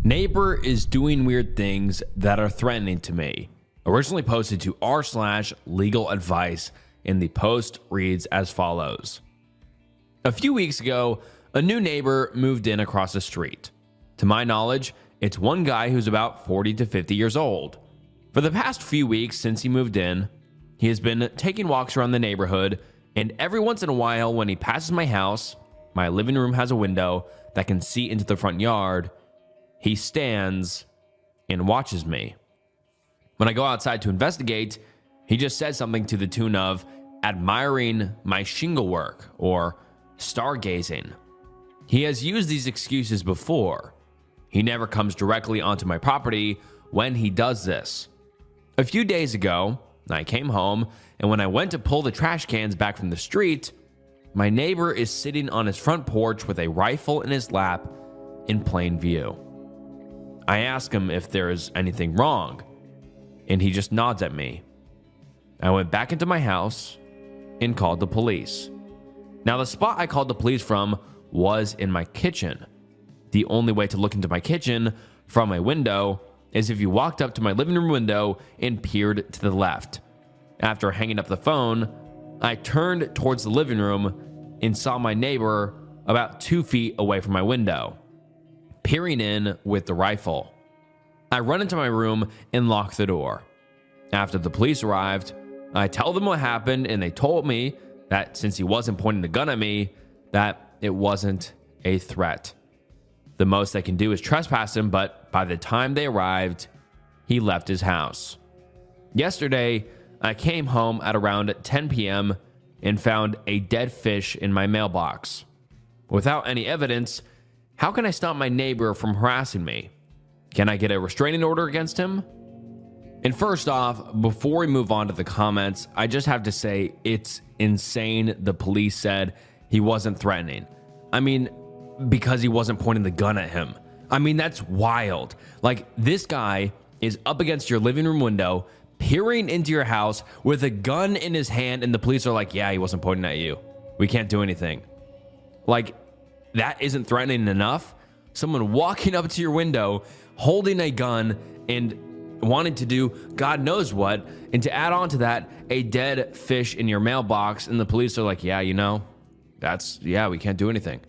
Neighbor is doing weird things that are threatening to me. Originally posted to r/legal advice, and the post reads as follows. A few weeks ago, a new neighbor moved in across the street. To my knowledge, it's one guy who's about 40 to 50 years old. For the past few weeks since he moved in, he has been taking walks around the neighborhood, and every once in a while when he passes my house, my living room has a window that can see into the front yard, he stands and watches me. When I go outside to investigate, he just says something to the tune of admiring my shingle work or stargazing. He has used these excuses before. He never comes directly onto my property when he does this. A few days ago, I came home, and when I went to pull the trash cans back from the street, my neighbor is sitting on his front porch with a rifle in his lap in plain view. I ask him if there is anything wrong, and he just nods at me. I went back into my house and called the police. Now, the spot I called the police from was in my kitchen. The only way to look into my kitchen from my window is if you walked up to my living room window and peered to the left. After hanging up the phone, I turned towards the living room and saw my neighbor about 2 feet away from my window, peering in with the rifle. I run into my room and lock the door. After the police arrived, I tell them what happened, and they told me that since he wasn't pointing the gun at me, that it wasn't a threat. The most they can do is trespass him, but by the time they arrived, he left his house. Yesterday, I came home at around 10 p.m. and found a dead fish in my mailbox. Without any evidence, how can I stop my neighbor from harassing me? Can I get a restraining order against him? And first off, before we move on to the comments, I just have to say it's insane the police said he wasn't threatening. I mean, because he wasn't pointing the gun at him. I mean, that's wild. Like, this guy is up against your living room window, peering into your house with a gun in his hand, and the police are like, yeah, he wasn't pointing at you. We can't do anything. Like, that isn't threatening enough? Someone walking up to your window, holding a gun, and wanting to do God knows what, and to add on to that, a dead fish in your mailbox, and the police are like, yeah, we can't do anything.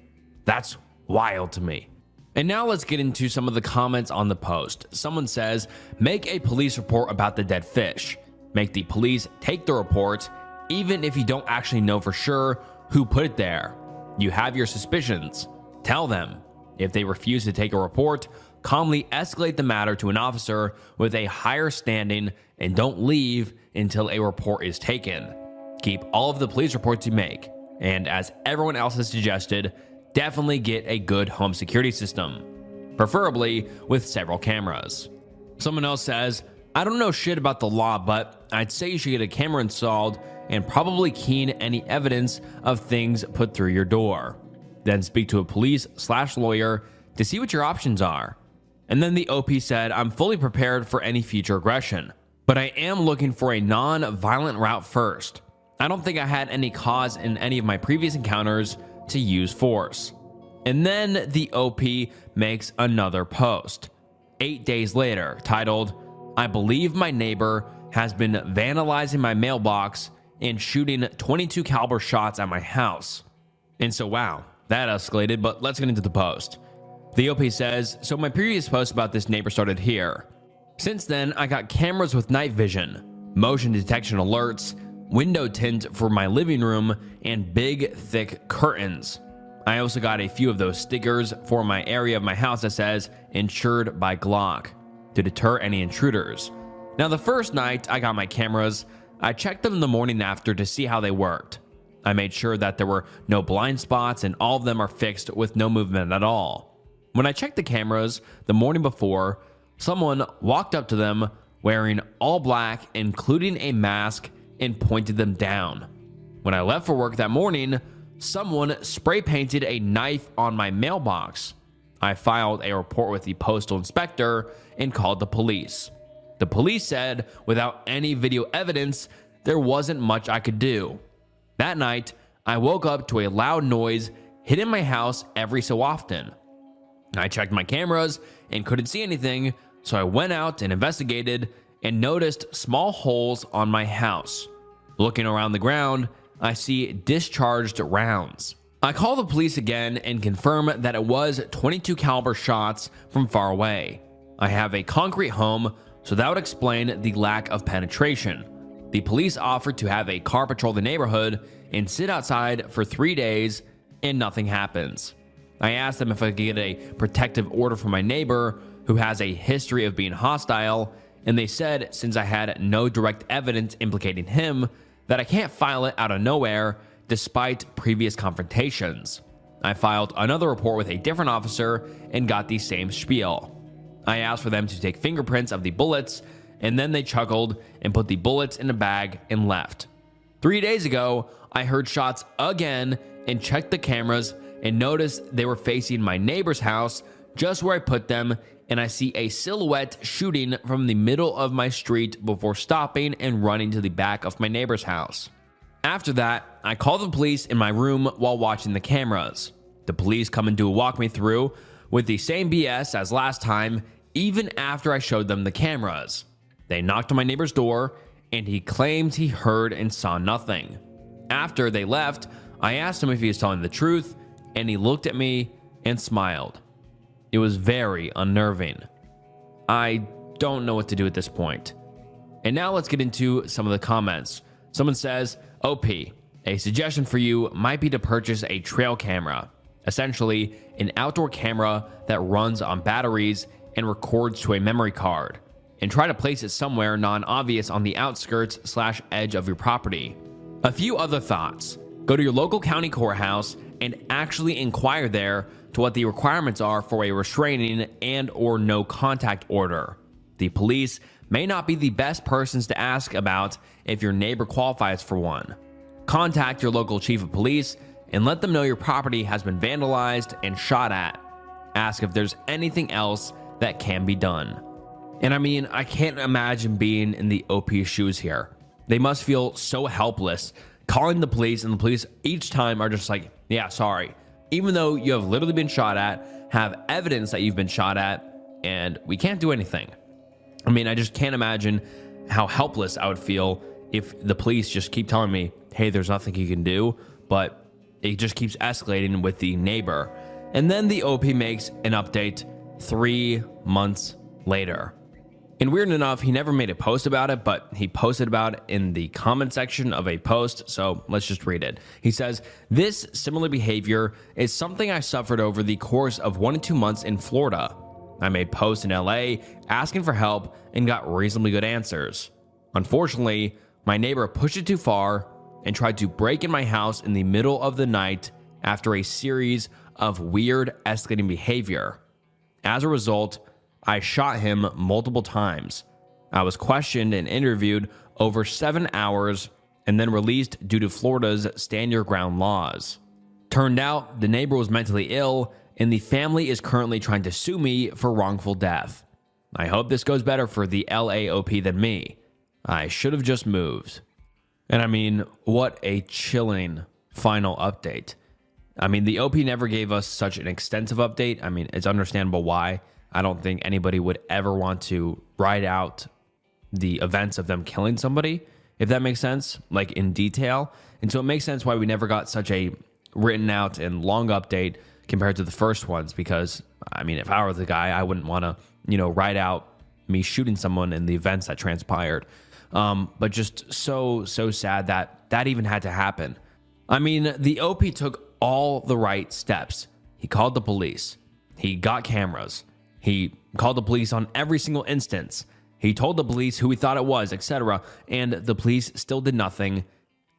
That's wild to me. And now let's get into some of the comments on the post. Someone says, make a police report about the dead fish. Make the police take the report, even if you don't actually know for sure who put it there. You have your suspicions. Tell them. If they refuse to take a report, calmly escalate the matter to an officer with a higher standing and don't leave until a report is taken. Keep all of the police reports you make. And as everyone else has suggested, definitely get a good home security system, preferably with several cameras. Someone else says, I don't know shit about the law, but I'd say you should get a camera installed and probably keen any evidence of things put through your door. Then speak to a police/lawyer to see what your options are. And then the OP said, I'm fully prepared for any future aggression, but I am looking for a non-violent route first. I don't think I had any cause in any of my previous encounters to use force. And then the OP makes another post 8 days later titled, I believe my neighbor has been vandalizing my mailbox and shooting 22 caliber shots at my house. And so wow, that escalated, but let's get into the post. The OP says, so my previous post about this neighbor started here. Since then, I got cameras with night vision, motion detection alerts, window tint for my living room, and big, thick curtains. I also got a few of those stickers for my area of my house that says, insured by Glock, to deter any intruders. Now, the first night I got my cameras, I checked them the morning after to see how they worked. I made sure that there were no blind spots and all of them are fixed with no movement at all. When I checked the cameras the morning before, someone walked up to them wearing all black, including a mask, and pointed them down. When I left for work that morning, someone spray painted a knife on my mailbox. I filed a report with the postal inspector and called the police. The police said without any video evidence, there wasn't much I could do. That night, I woke up to a loud noise hitting my house every so often. I checked my cameras and couldn't see anything, so I went out and investigated and noticed small holes on my house. Looking around the ground, I see discharged rounds. I call the police again and confirm that it was .22 caliber shots from far away. I have a concrete home, so that would explain the lack of penetration. The police offered to have a car patrol the neighborhood and sit outside for 3 days, and nothing happens. I asked them if I could get a protective order from my neighbor, who has a history of being hostile, and they said since I had no direct evidence implicating him, that I can't file it out of nowhere despite previous confrontations. I filed another report with a different officer and got the same spiel. I asked for them to take fingerprints of the bullets, and then they chuckled and put the bullets in a bag and left. 3 days ago, I heard shots again and checked the cameras and noticed they were facing my neighbor's house just where I put them, and I see a silhouette shooting from the middle of my street before stopping and running to the back of my neighbor's house. After that, I call the police in my room while watching the cameras. The police come and do a walk me through with the same BS as last time, even after I showed them the cameras. They knocked on my neighbor's door, and he claimed he heard and saw nothing. After they left, I asked him if he was telling the truth, and he looked at me and smiled. It was very unnerving. I don't know what to do at this point. And now let's get into some of the comments. Someone says, OP, a suggestion for you might be to purchase a trail camera, essentially an outdoor camera that runs on batteries and records to a memory card, and try to place it somewhere non-obvious on the outskirts/edge of your property. A few other thoughts. Go to your local county courthouse and actually inquire there to what the requirements are for a restraining and/or no contact order. The police may not be the best persons to ask about if your neighbor qualifies for one. Contact your local chief of police and let them know your property has been vandalized and shot at. Ask if there's anything else that can be done. And I mean, I can't imagine being in the OP's shoes here. They must feel so helpless calling the police, and the police each time are just like, yeah, sorry. Even though you have literally been shot at, have evidence that you've been shot at, and we can't do anything. I mean, I just can't imagine how helpless I would feel if the police just keep telling me, hey, there's nothing you can do, but it just keeps escalating with the neighbor. And then the OP makes an update 3 months later. And weird enough, he never made a post about it, but he posted about it in the comment section of a post, so let's just read it. He says, this similar behavior is something I suffered over the course of 1 to 2 months in Florida. I made posts in LA asking for help and got reasonably good answers. Unfortunately, my neighbor pushed it too far and tried to break in my house in the middle of the night after a series of weird escalating behavior. As a result, I shot him multiple times. I was questioned and interviewed over 7 hours and then released due to Florida's stand your ground laws. Turned out the neighbor was mentally ill and the family is currently trying to sue me for wrongful death. I hope this goes better for the LAOP than me. I should have just moved. And I mean, what a chilling final update. I mean, the OP never gave us such an extensive update. I mean, it's understandable why. I don't think anybody would ever want to write out the events of them killing somebody, if that makes sense, like in detail. And so it makes sense why we never got such a written out and long update compared to the first ones, because, I mean, if I were the guy, I wouldn't want to, write out me shooting someone in the events that transpired. But just so sad that even had to happen. I mean, the OP took all the right steps. He called the police. He got cameras. He called the police on every single instance. He told the police who he thought it was, etc. And the police still did nothing.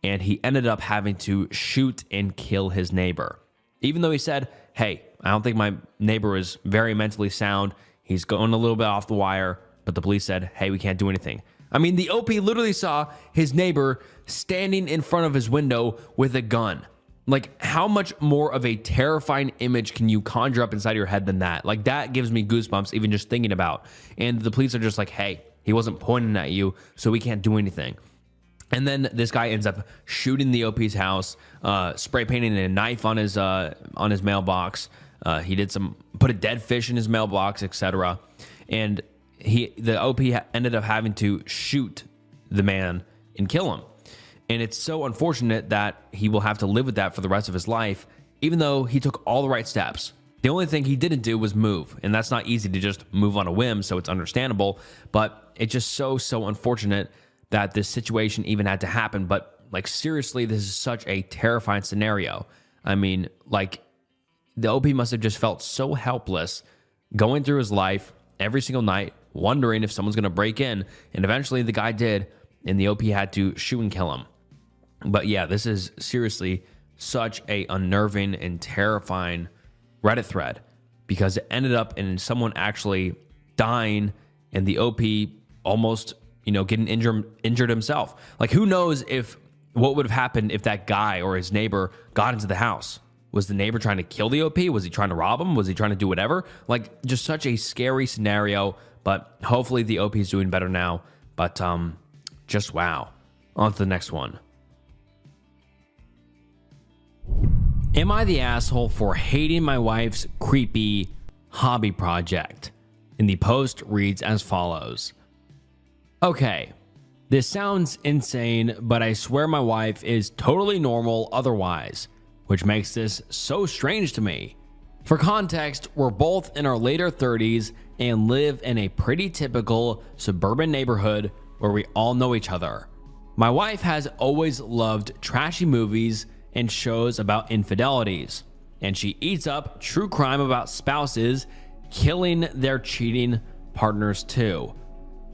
And he ended up having to shoot and kill his neighbor. Even though he said, hey, I don't think my neighbor is very mentally sound. He's going a little bit off the wire. But the police said, hey, we can't do anything. I mean, the OP literally saw his neighbor standing in front of his window with a gun. Like, how much more of a terrifying image can you conjure up inside your head than that? Like, that gives me goosebumps even just thinking about. And the police are just like, hey, he wasn't pointing at you, so we can't do anything. And then this guy ends up shooting the OP's house, spray painting a knife on his mailbox, He put a dead fish in his mailbox, etc. And the OP ended up having to shoot the man and kill him. And it's so unfortunate that he will have to live with that for the rest of his life, even though he took all the right steps. The only thing he didn't do was move, and that's not easy to just move on a whim, so it's understandable, but it's just so unfortunate that this situation even had to happen. But like, seriously, this is such a terrifying scenario. I mean, like, the OP must have just felt so helpless going through his life every single night, wondering if someone's going to break in, and eventually the guy did, and the OP had to shoot and kill him. But yeah, this is seriously such a unnerving and terrifying Reddit thread, because it ended up in someone actually dying and the OP almost, getting injured himself. Like, who knows what would have happened if that guy or his neighbor got into the house? Was the neighbor trying to kill the OP? Was he trying to rob him? Was he trying to do whatever? Like, just such a scary scenario, but hopefully the OP is doing better now. But just wow. On to the next one. Am I the asshole for hating my wife's creepy hobby project? And the post reads as follows. Okay, this sounds insane, but I swear my wife is totally normal otherwise, which makes this so strange to me. For context, we're both in our later 30s and live in a pretty typical suburban neighborhood where we all know each other. My wife has always loved trashy movies and shows about infidelities, and she eats up true crime about spouses killing their cheating partners too.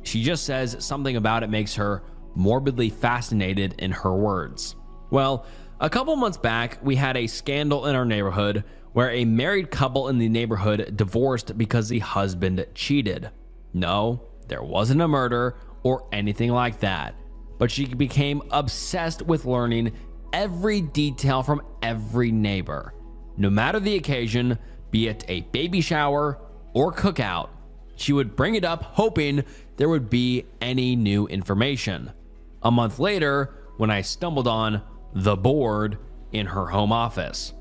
She just says something about it makes her morbidly fascinated, in her words. Well, a couple months back, we had a scandal in our neighborhood where a married couple in the neighborhood divorced because the husband cheated. No, there wasn't a murder or anything like that, but she became obsessed with learning every detail from every neighbor. No matter the occasion, be it a baby shower or cookout, she would bring it up hoping there would be any new information. A month later, when I stumbled on the board in her home office,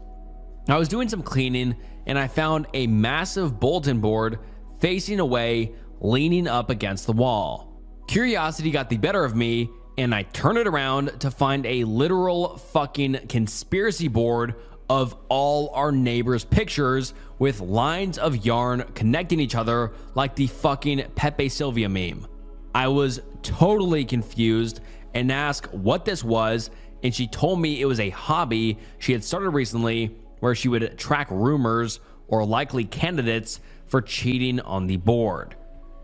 I was doing some cleaning and I found a massive bulletin board facing away, leaning up against the wall. Curiosity got the better of me, and I turned it around to find a literal fucking conspiracy board of all our neighbors' pictures with lines of yarn connecting each other like the fucking Pepe Sylvia meme. I was totally confused and asked what this was, and she told me it was a hobby she had started recently where she would track rumors or likely candidates for cheating on the board.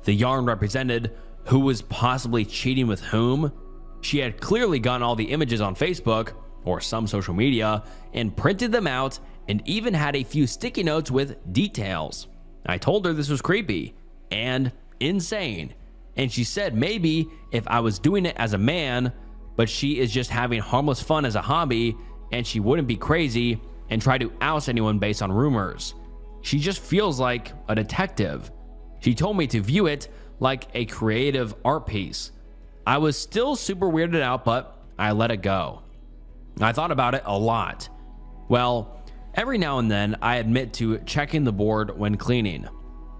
The yarn represented who was possibly cheating with whom. She had clearly gotten all the images on Facebook or some social media and printed them out, and even had a few sticky notes with details. I told her this was creepy and insane, and she said maybe if I was doing it as a man, but she is just having harmless fun as a hobby, and she wouldn't be crazy and try to oust anyone based on rumors. She just feels like a detective. She told me to view it like a creative art piece. I was still super weirded out, but I let it go. I thought about it a lot. Well, every now and then I admit to checking the board when cleaning.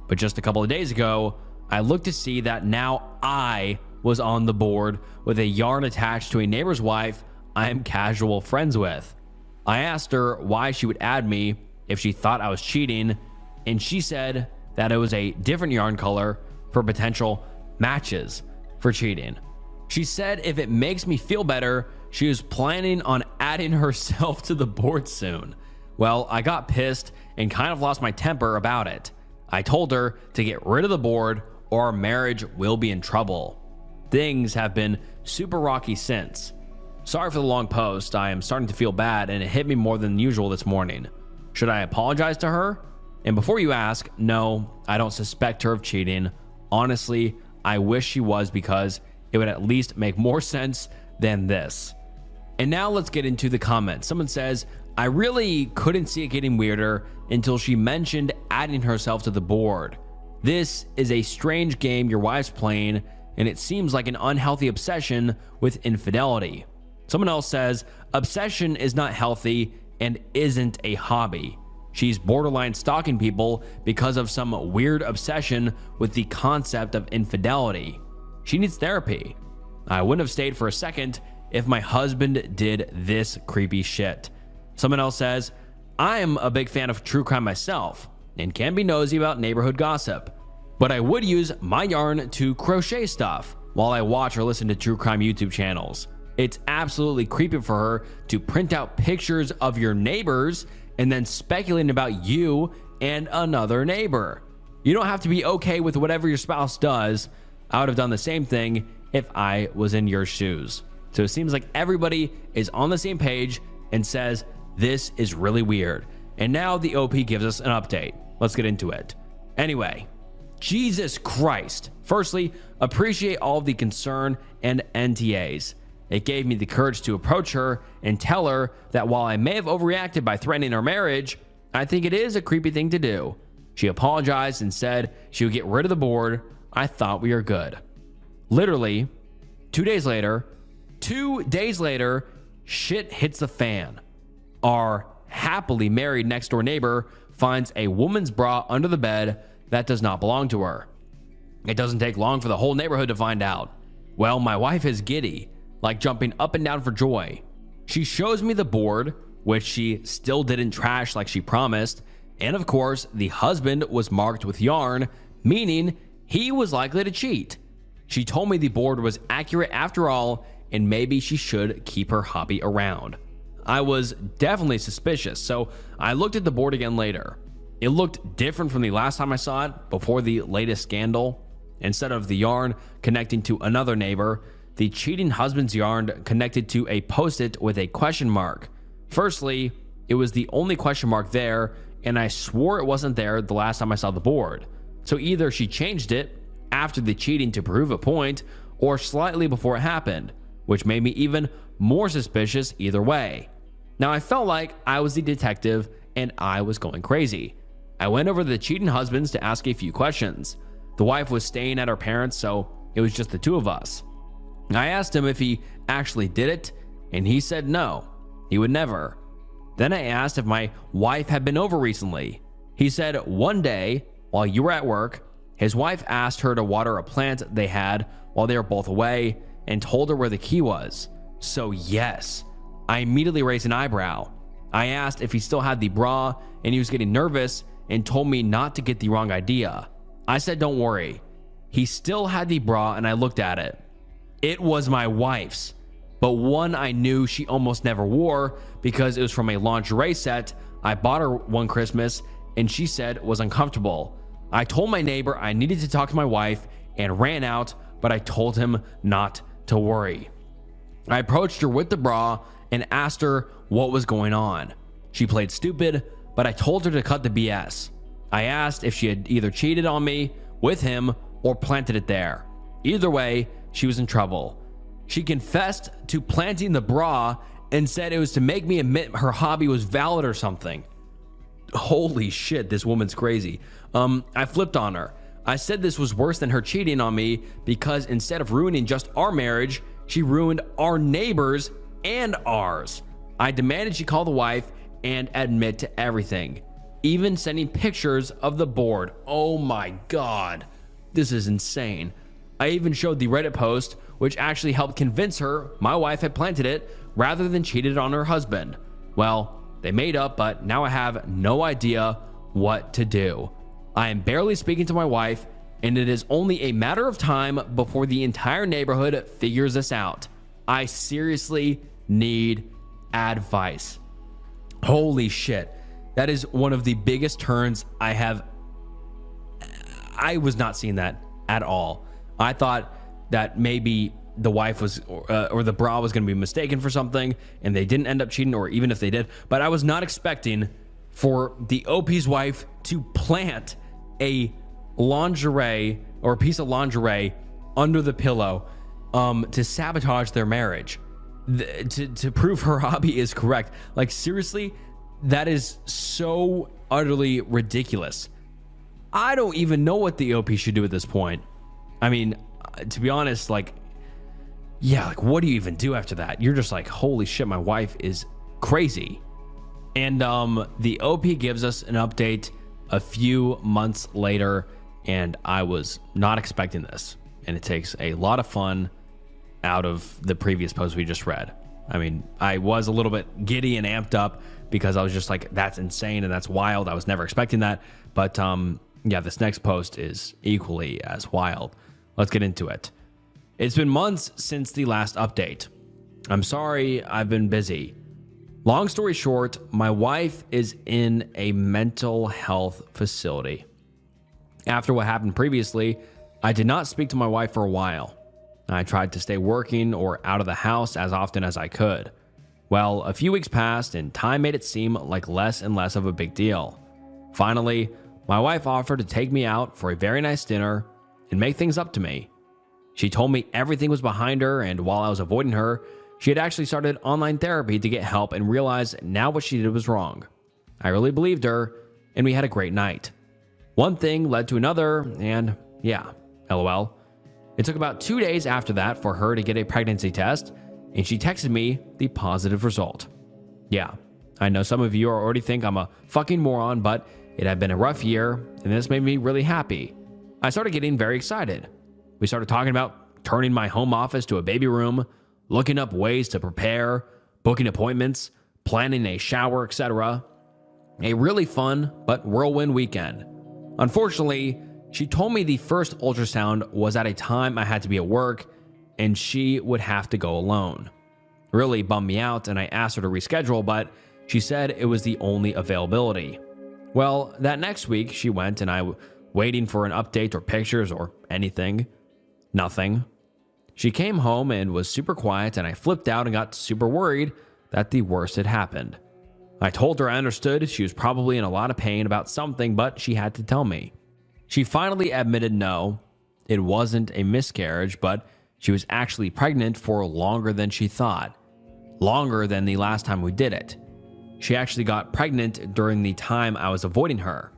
But just a couple of days ago, I looked to see that now I was on the board with a yarn attached to a neighbor's wife I am casual friends with. I asked her why she would add me if she thought I was cheating, and she said that it was a different yarn color for potential matches for cheating. She said if it makes me feel better, she was planning on adding herself to the board soon. Well, I got pissed and kind of lost my temper about it. I told her to get rid of the board or our marriage will be in trouble. Things have been super rocky since. Sorry for the long post. I am starting to feel bad and it hit me more than usual this morning. Should I apologize to her? And before you ask, no, I don't suspect her of cheating. Honestly, I wish she was, because it would at least make more sense than this. And now let's get into the comments. Someone says, I really couldn't see it getting weirder until she mentioned adding herself to the board. This is a strange game your wife's playing, and it seems like an unhealthy obsession with infidelity. Someone else says, obsession is not healthy and isn't a hobby. She's borderline stalking people because of some weird obsession with the concept of infidelity. She needs therapy. I wouldn't have stayed for a second if my husband did this creepy shit. Someone else says, I am a big fan of true crime myself and can be nosy about neighborhood gossip, but I would use my yarn to crochet stuff while I watch or listen to true crime YouTube channels. It's absolutely creepy for her to print out pictures of your neighbors and then speculating about you and another neighbor. You don't have to be okay with whatever your spouse does. I would have done the same thing if I was in your shoes. So it seems like everybody is on the same page and says, this is really weird. And now the OP gives us an update. Let's get into it. Anyway, Jesus Christ. Firstly, appreciate all of the concern and NTAs. It gave me the courage to approach her and tell her that while I may have overreacted by threatening our marriage, I think it is a creepy thing to do. She apologized and said she would get rid of the board. I thought we were good. Literally, 2 days later, shit hits the fan. Our happily married next door neighbor finds a woman's bra under the bed that does not belong to her. It doesn't take long for the whole neighborhood to find out. Well, my wife is giddy, like jumping up and down for joy. She shows me the board, which she still didn't trash like she promised, and of course, the husband was marked with yarn, meaning he was likely to cheat. She told me the board was accurate after all, and maybe she should keep her hobby around. I was definitely suspicious, so I looked at the board again later. It looked different from the last time I saw it before the latest scandal. Instead of the yarn connecting to another neighbor, the cheating husband's yarn connected to a post-it with a question mark. Firstly, it was the only question mark there, and I swore it wasn't there the last time I saw the board. So either she changed it after the cheating to prove a point, or slightly before it happened, which made me even more suspicious either way. Now I felt like I was the detective and I was going crazy. I went over to the cheating husbands to ask a few questions. The wife was staying at her parents', so it was just the two of us. I asked him if he actually did it, and he said no, he would never. Then I asked if my wife had been over recently. He said one day, while you were at work, his wife asked her to water a plant they had while they were both away and told her where the key was. So yes, I immediately raised an eyebrow. I asked if he still had the bra, and he was getting nervous and told me not to get the wrong idea. I said don't worry. He still had the bra, and I looked at it. It was my wife's, but one I knew she almost never wore because it was from a lingerie set I bought her one Christmas, and she said was uncomfortable. I told my neighbor I needed to talk to my wife and ran out, but I told him not to worry. I approached her with the bra and asked her what was going on. She played stupid, but I told her to cut the BS. I asked if she had either cheated on me with him or planted it there. Either way, she was in trouble. She confessed to planting the bra and said it was to make me admit her hobby was valid or something. Holy shit, this woman's crazy. I flipped on her. I said this was worse than her cheating on me because instead of ruining just our marriage, she ruined our neighbors and ours. I demanded she call the wife and admit to everything, even sending pictures of the board. Oh my God, this is insane. I even showed the Reddit post, which actually helped convince her my wife had planted it rather than cheated on her husband. Well, they made up, but now I have no idea what to do. I am barely speaking to my wife, and it is only a matter of time before the entire neighborhood figures this out. I seriously need advice. Holy shit. That is one of the biggest turns I was not seeing that at all. I thought that maybe the wife was or the bra was going to be mistaken for something and they didn't end up cheating, or even if they did, but I was not expecting for the OP's wife to plant a lingerie or a piece of lingerie under the pillow to sabotage their marriage, to prove her hobby is correct. Like, seriously, that is so utterly ridiculous. I don't even know what the OP should do at this point. I mean, to be honest, like, yeah, like, what do you even do after that? You're just like, holy shit, my wife is crazy. And the OP gives us an update a few months later, and I was not expecting this. And it takes a lot of fun out of the previous post we just read. I mean, I was a little bit giddy and amped up because I was just like, that's insane and that's wild. I was never expecting that. But yeah, this next post is equally as wild. Let's get into it. It's been months since the last update. I'm sorry, I've been busy. Long story short, my wife is in a mental health facility. After what happened previously, I did not speak to my wife for a while. I tried to stay working or out of the house as often as I could. Well, a few weeks passed and time made it seem like less and less of a big deal. Finally, my wife offered to take me out for a very nice dinner and make things up to me. She told me everything was behind her, and while I was avoiding her, she had actually started online therapy to get help and realized now what she did was wrong. I really believed her, and we had a great night. One thing led to another, and yeah, LOL. It took about 2 days after that for her to get a pregnancy test, and she texted me the positive result. Yeah, I know some of you already think I'm a fucking moron, but it had been a rough year, and this made me really happy. I started getting very excited. We started talking about turning my home office to a baby room, looking up ways to prepare, booking appointments, planning a shower, etc. A really fun but whirlwind weekend. Unfortunately, she told me the first ultrasound was at a time I had to be at work and she would have to go alone. Really bummed me out, and I asked her to reschedule, but she said it was the only availability. Well, that next week she went and I waiting for an update or pictures or anything. Nothing. She came home and was super quiet, and I flipped out and got super worried that the worst had happened. I told her I understood she was probably in a lot of pain about something, but she had to tell me. She finally admitted no, it wasn't a miscarriage, but she was actually pregnant for longer than she thought. Longer than the last time we did it. She actually got pregnant during the time I was avoiding her.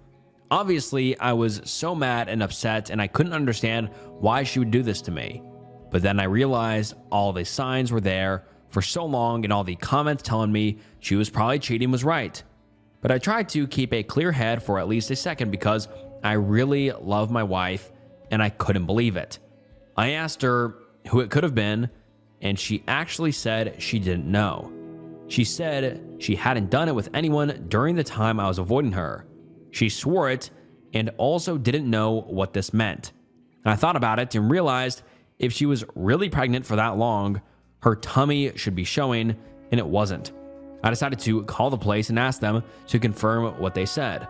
Obviously, I was so mad and upset, and I couldn't understand why she would do this to me. But then I realized all the signs were there for so long, and all the comments telling me she was probably cheating was right. But I tried to keep a clear head for at least a second because I really love my wife, and I couldn't believe it. I asked her who it could have been, and she actually said she didn't know. She said she hadn't done it with anyone during the time I was avoiding her. She swore it and also didn't know what this meant. I thought about it and realized if she was really pregnant for that long, her tummy should be showing, and it wasn't. I decided to call the place and ask them to confirm what they said.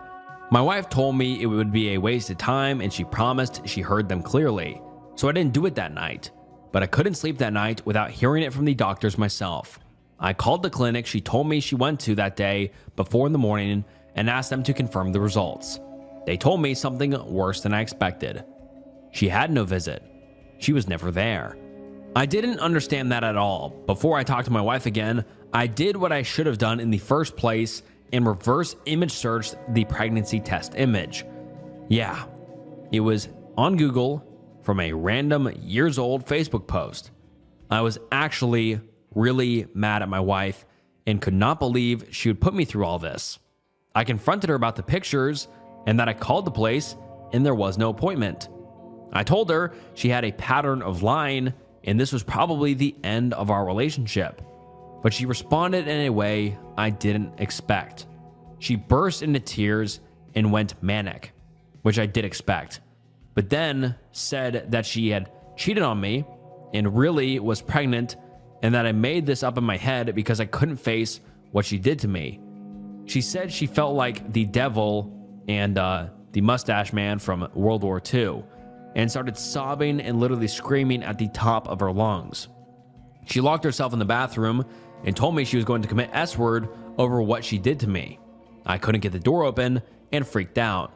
My wife told me it would be a waste of time, and she promised she heard them clearly. So I didn't do it that night, but I couldn't sleep that night without hearing it from the doctors myself. I called the clinic she told me she went to that day before in the morning and asked them to confirm the results. They told me something worse than I expected. She had no visit. She was never there. I didn't understand that at all. Before I talked to my wife again, I did what I should have done in the first place and reverse image searched the pregnancy test image. Yeah, it was on Google from a random years old Facebook post. I was actually really mad at my wife and could not believe she would put me through all this. I confronted her about the pictures and that I called the place and there was no appointment. I told her she had a pattern of lying and this was probably the end of our relationship. But she responded in a way I didn't expect. She burst into tears and went manic, which I did expect, but then said that she had cheated on me and really was pregnant and that I made this up in my head because I couldn't face what she did to me. She said she felt like the devil and the mustache man from World War II and started sobbing and literally screaming at the top of her lungs. She locked herself in the bathroom and told me she was going to commit S-word over what she did to me. I couldn't get the door open and freaked out.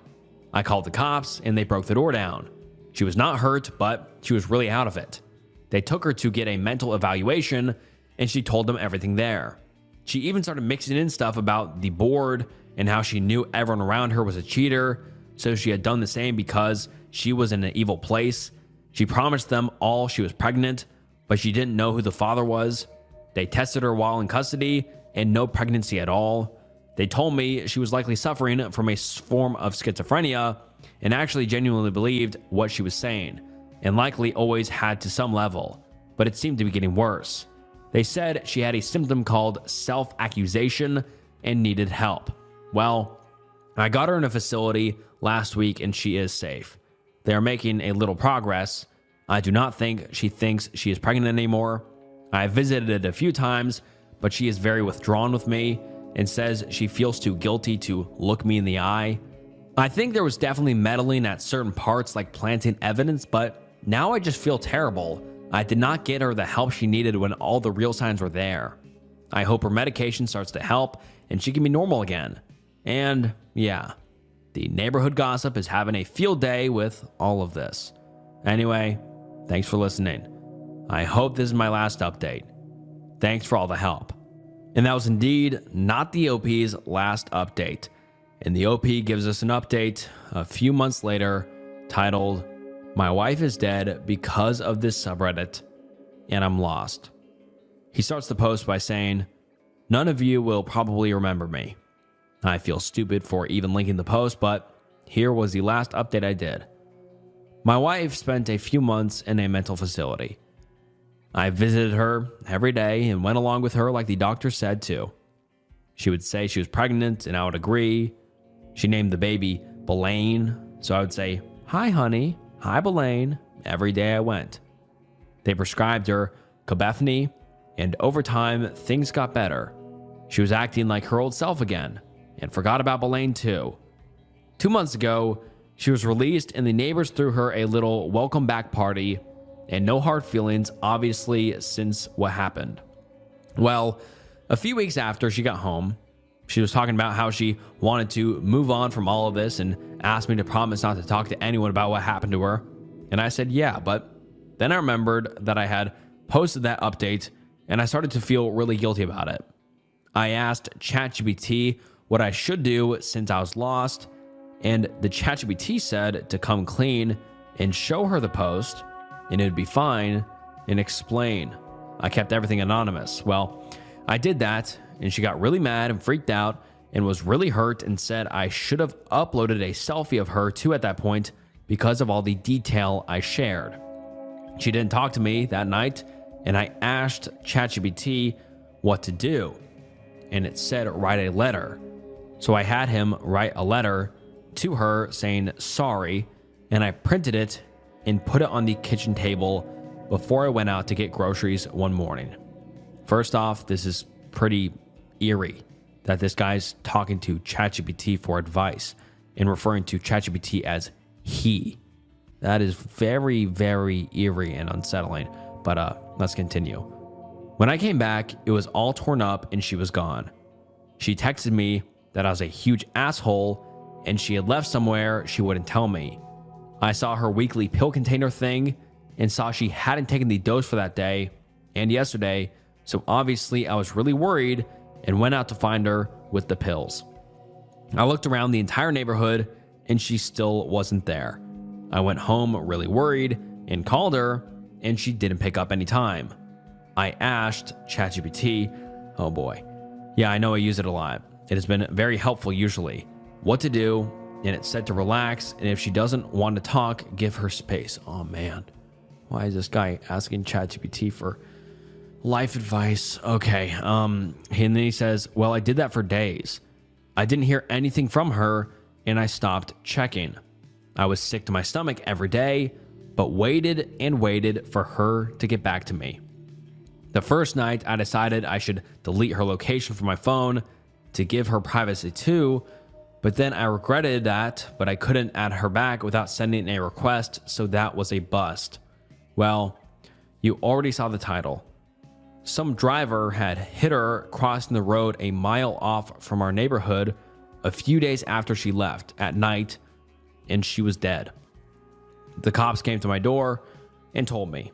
I called the cops and they broke the door down. She was not hurt, but she was really out of it. They took her to get a mental evaluation and she told them everything there. She even started mixing in stuff about the board and how she knew everyone around her was a cheater, so she had done the same because she was in an evil place. She promised them all she was pregnant, but she didn't know who the father was. They tested her while in custody and no pregnancy at all. They told me she was likely suffering from a form of schizophrenia and actually genuinely believed what she was saying, and likely always had to some level, but it seemed to be getting worse. They said she had a symptom called self-accusation and needed help. Well, I got her in a facility last week and she is safe. They are making a little progress. I do not think she thinks she is pregnant anymore. I have visited it a few times, but she is very withdrawn with me and says she feels too guilty to look me in the eye. I think there was definitely meddling at certain parts, like planting evidence, but now I just feel terrible. I did not get her the help she needed when all the real signs were there. I hope her medication starts to help and she can be normal again. And yeah, the neighborhood gossip is having a field day with all of this. Anyway, thanks for listening. I hope this is my last update. Thanks for all the help. And that was indeed not the OP's last update. And the OP gives us an update a few months later titled, "My wife is dead because of this subreddit, and I'm lost." He starts the post by saying, "None of you will probably remember me. I feel stupid for even linking the post, but here was the last update I did. My wife spent a few months in a mental facility. I visited her every day and went along with her like the doctor said to. She would say she was pregnant and I would agree. She named the baby Belaine, so I would say, 'Hi, honey. Hi, Belaine,' every day I went. They prescribed her Cobethny, and over time, things got better. She was acting like her old self again, and forgot about Belaine too. 2 months ago, she was released and the neighbors threw her a little welcome back party, and no hard feelings, obviously, since what happened. Well, a few weeks after she got home, she was talking about how she wanted to move on from all of this and asked me to promise not to talk to anyone about what happened to her. And I said, yeah, but then I remembered that I had posted that update and I started to feel really guilty about it. I asked ChatGPT what I should do since I was lost, and the ChatGPT said to come clean and show her the post and it'd be fine and explain. I kept everything anonymous. Well, I did that, and she got really mad and freaked out and was really hurt and said I should have uploaded a selfie of her too at that point because of all the detail I shared. She didn't talk to me that night, and I asked ChatGPT what to do, and it said write a letter. So I had him write a letter to her saying sorry, and I printed it and put it on the kitchen table before I went out to get groceries one morning. First off, this is pretty eerie that this guy's talking to ChatGPT for advice and referring to ChatGPT as he. That is very, very eerie and unsettling, but let's continue. When I came back, it was all torn up and she was gone. She texted me that I was a huge asshole and she had left somewhere she wouldn't tell me. I saw her weekly pill container thing and saw she hadn't taken the dose for that day and yesterday, so obviously I was really worried and went out to find her with the pills. I looked around the entire neighborhood and she still wasn't there. I went home really worried and called her and she didn't pick up any time. I asked ChatGPT, oh boy, yeah, I know I use it a lot. It has been very helpful usually, what to do, and it said to relax, and if she doesn't want to talk, give her space. Oh man, why is this guy asking ChatGPT for life advice? Okay, and then he says, well, I did that for days. I didn't hear anything from her, and I stopped checking. I was sick to my stomach every day, but waited and waited for her to get back to me. The first night, I decided I should delete her location from my phone to give her privacy too, but then I regretted that, but I couldn't add her back without sending a request, so that was a bust. Well, you already saw the title. Some driver had hit her crossing the road a mile off from our neighborhood a few days after she left at night, and she was dead. The cops came to my door and told me.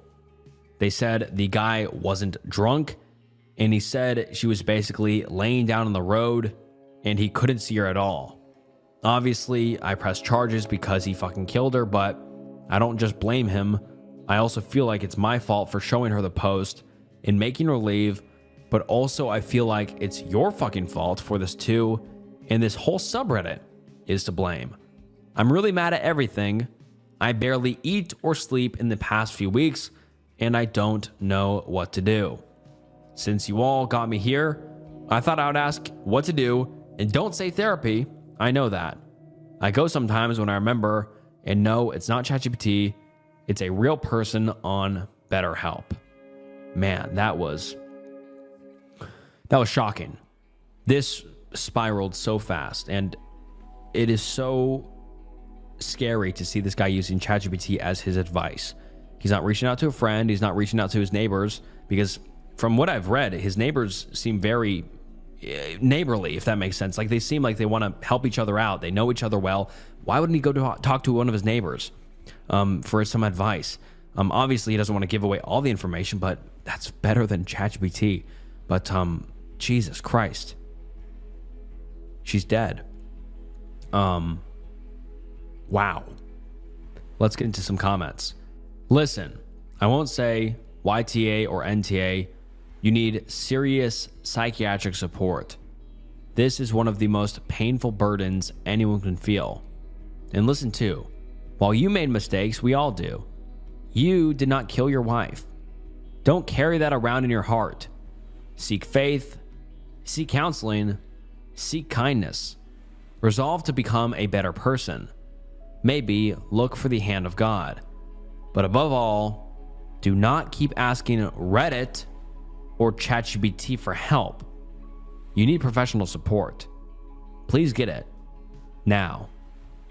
They said the guy wasn't drunk, and he said she was basically laying down on the road and he couldn't see her at all. Obviously, I pressed charges because he fucking killed her, but I don't just blame him. I also feel like it's my fault for showing her the post and making her leave, but also I feel like it's your fucking fault for this too, and this whole subreddit is to blame. I'm really mad at everything. I barely eat or sleep in the past few weeks, and I don't know what to do. Since you all got me here, I thought I would ask what to do, and don't say therapy. I know that. I go sometimes when I remember, and no, it's not ChatGPT. It's a real person on BetterHelp. Man, that was shocking. This spiraled so fast, and it is so scary to see this guy using ChatGPT as his advice. He's not reaching out to a friend. He's not reaching out to his neighbors, because from what I've read, his neighbors seem very neighborly, if that makes sense. Like, they seem like they want to help each other out. They know each other well. Why wouldn't he go to talk to one of his neighbors for some advice? Obviously, he doesn't want to give away all the information, but that's better than ChatGPT. But Jesus Christ, she's dead. Wow. Let's get into some comments. Listen, I won't say YTA or NTA. You need serious psychiatric support. This is one of the most painful burdens anyone can feel. And listen too, while you made mistakes, we all do. You did not kill your wife. Don't carry that around in your heart. Seek faith, seek counseling, seek kindness. Resolve to become a better person. Maybe look for the hand of God. But above all, do not keep asking Reddit or ChatGPT for help. You need professional support. Please get it now.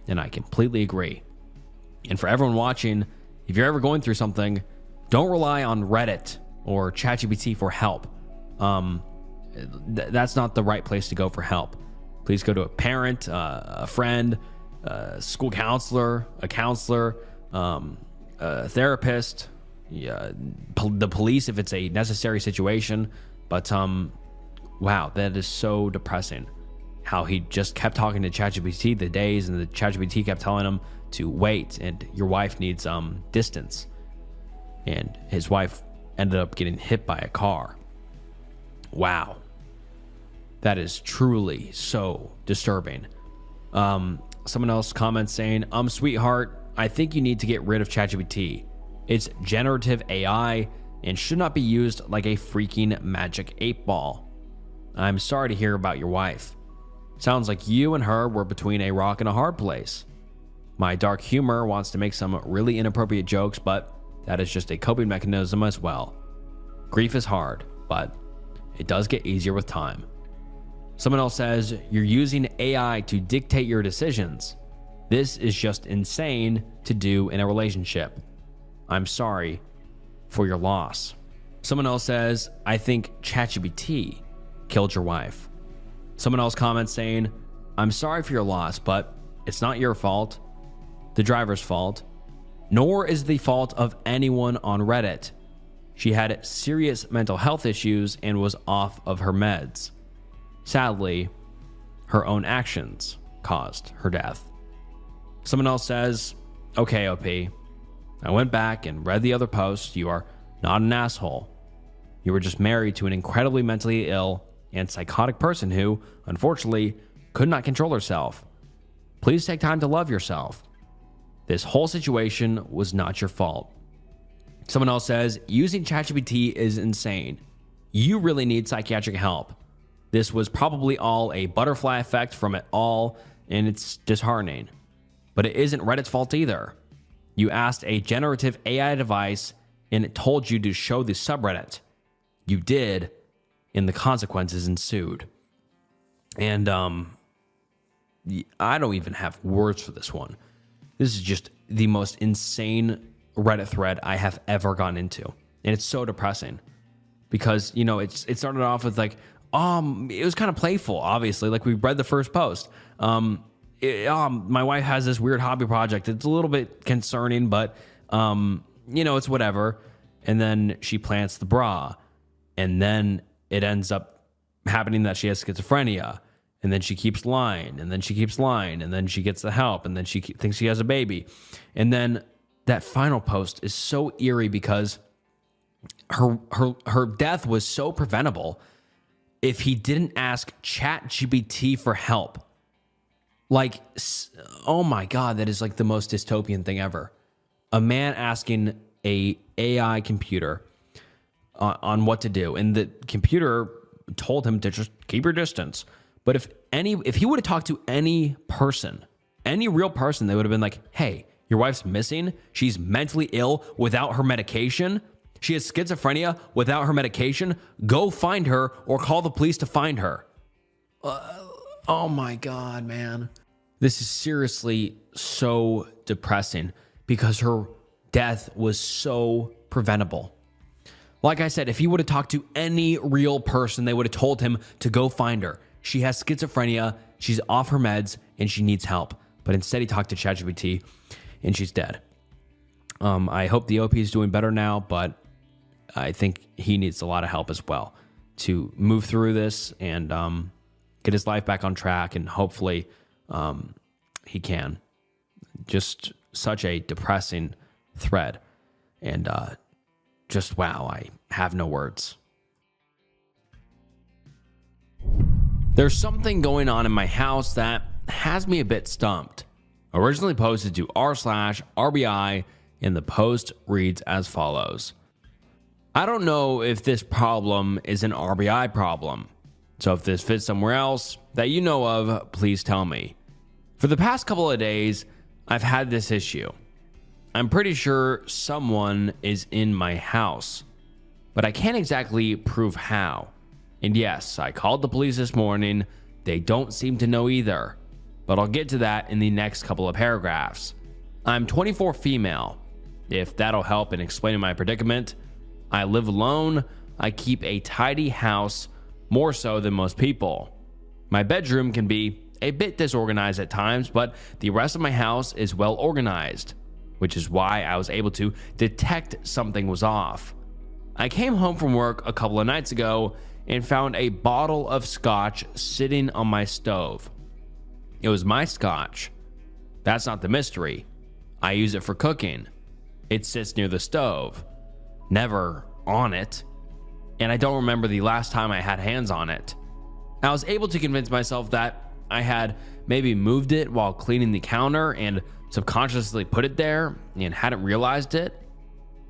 And I completely agree. And for everyone watching, if you're ever going through something, don't rely on Reddit or ChatGPT for help. That's not the right place to go for help. Please go to a parent, a friend, a school counselor, a counselor, a therapist, the police if it's a necessary situation. But wow, that is so depressing. How he just kept talking to ChatGPT the days, and the ChatGPT kept telling him to wait, and your wife needs distance. And his wife ended up getting hit by a car. Wow. That is truly so disturbing. Someone else comments saying, sweetheart, I think you need to get rid of ChatGPT. It's generative AI and should not be used like a freaking magic 8-ball. I'm sorry to hear about your wife. Sounds like you and her were between a rock and a hard place. My dark humor wants to make some really inappropriate jokes, but that is just a coping mechanism as well. Grief is hard, but it does get easier with time. Someone else says, you're using AI to dictate your decisions. This is just insane to do in a relationship. I'm sorry for your loss. Someone else says, I think ChatGPT killed your wife. Someone else comments saying, I'm sorry for your loss, but it's not your fault, the driver's fault, nor is the fault of anyone on Reddit. She had serious mental health issues and was off of her meds. Sadly, her own actions caused her death. Someone else says, okay, OP, I went back and read the other posts. You are not an asshole. You were just married to an incredibly mentally ill and psychotic person who, unfortunately, could not control herself. Please take time to love yourself. This whole situation was not your fault. Someone else says, using ChatGPT is insane. You really need psychiatric help. This was probably all a butterfly effect from it all, and it's disheartening. But it isn't Reddit's fault either. You asked a generative AI device, and it told you to show the subreddit. You did, and the consequences ensued. And I don't even have words for this one. This is just the most insane Reddit thread I have ever gone into. And it's so depressing because, you know, it started off with like, it was kind of playful, obviously. Like, we read the first post. My wife has this weird hobby project. It's a little bit concerning, but, you know, it's whatever. And then she plants the bra. And then it ends up happening that she has schizophrenia. And then she keeps lying. And then she keeps lying. And then she gets the help. And then she thinks she has a baby. And then that final post is so eerie because her death was so preventable if he didn't ask ChatGPT for help. Like, oh my God, that is like the most dystopian thing ever. A man asking a AI computer on what to do, and the computer told him to just keep your distance. But if he would have talked to any person, any real person, they would have been like, hey, your wife's missing. She's mentally ill without her medication. She has schizophrenia without her medication. Go find her or call the police to find her. Oh my God, man. This is seriously so depressing because her death was so preventable. Like I said, if he would have talked to any real person, they would have told him to go find her. She has schizophrenia, she's off her meds, and she needs help. But instead he talked to ChatGPT and she's dead. I hope the OP is doing better now, but I think he needs a lot of help as well to move through this and get his life back on track, and hopefully he can. Just such a depressing thread, and just wow, I have no words. There's something going on in my house that has me a bit stumped. Originally posted to r/RBI, and the post reads as follows. I don't know if this problem is an RBI problem, so if this fits somewhere else that you know of, please tell me. For the past couple of days, I've had this issue. I'm pretty sure someone is in my house, but I can't exactly prove how. And yes, I called the police this morning. They don't seem to know either, but I'll get to that in the next couple of paragraphs. I'm 24 female, if that'll help in explaining my predicament. I live alone. I keep a tidy house, more so than most people. My bedroom can be a bit disorganized at times, but the rest of my house is well organized, which is why I was able to detect something was off. I came home from work a couple of nights ago and found a bottle of scotch sitting on my stove. It was my scotch. That's not the mystery. I use it for cooking. It sits near the stove, never on it, and I don't remember the last time I had hands on it. I was able to convince myself that I had maybe moved it while cleaning the counter and subconsciously put it there and hadn't realized it.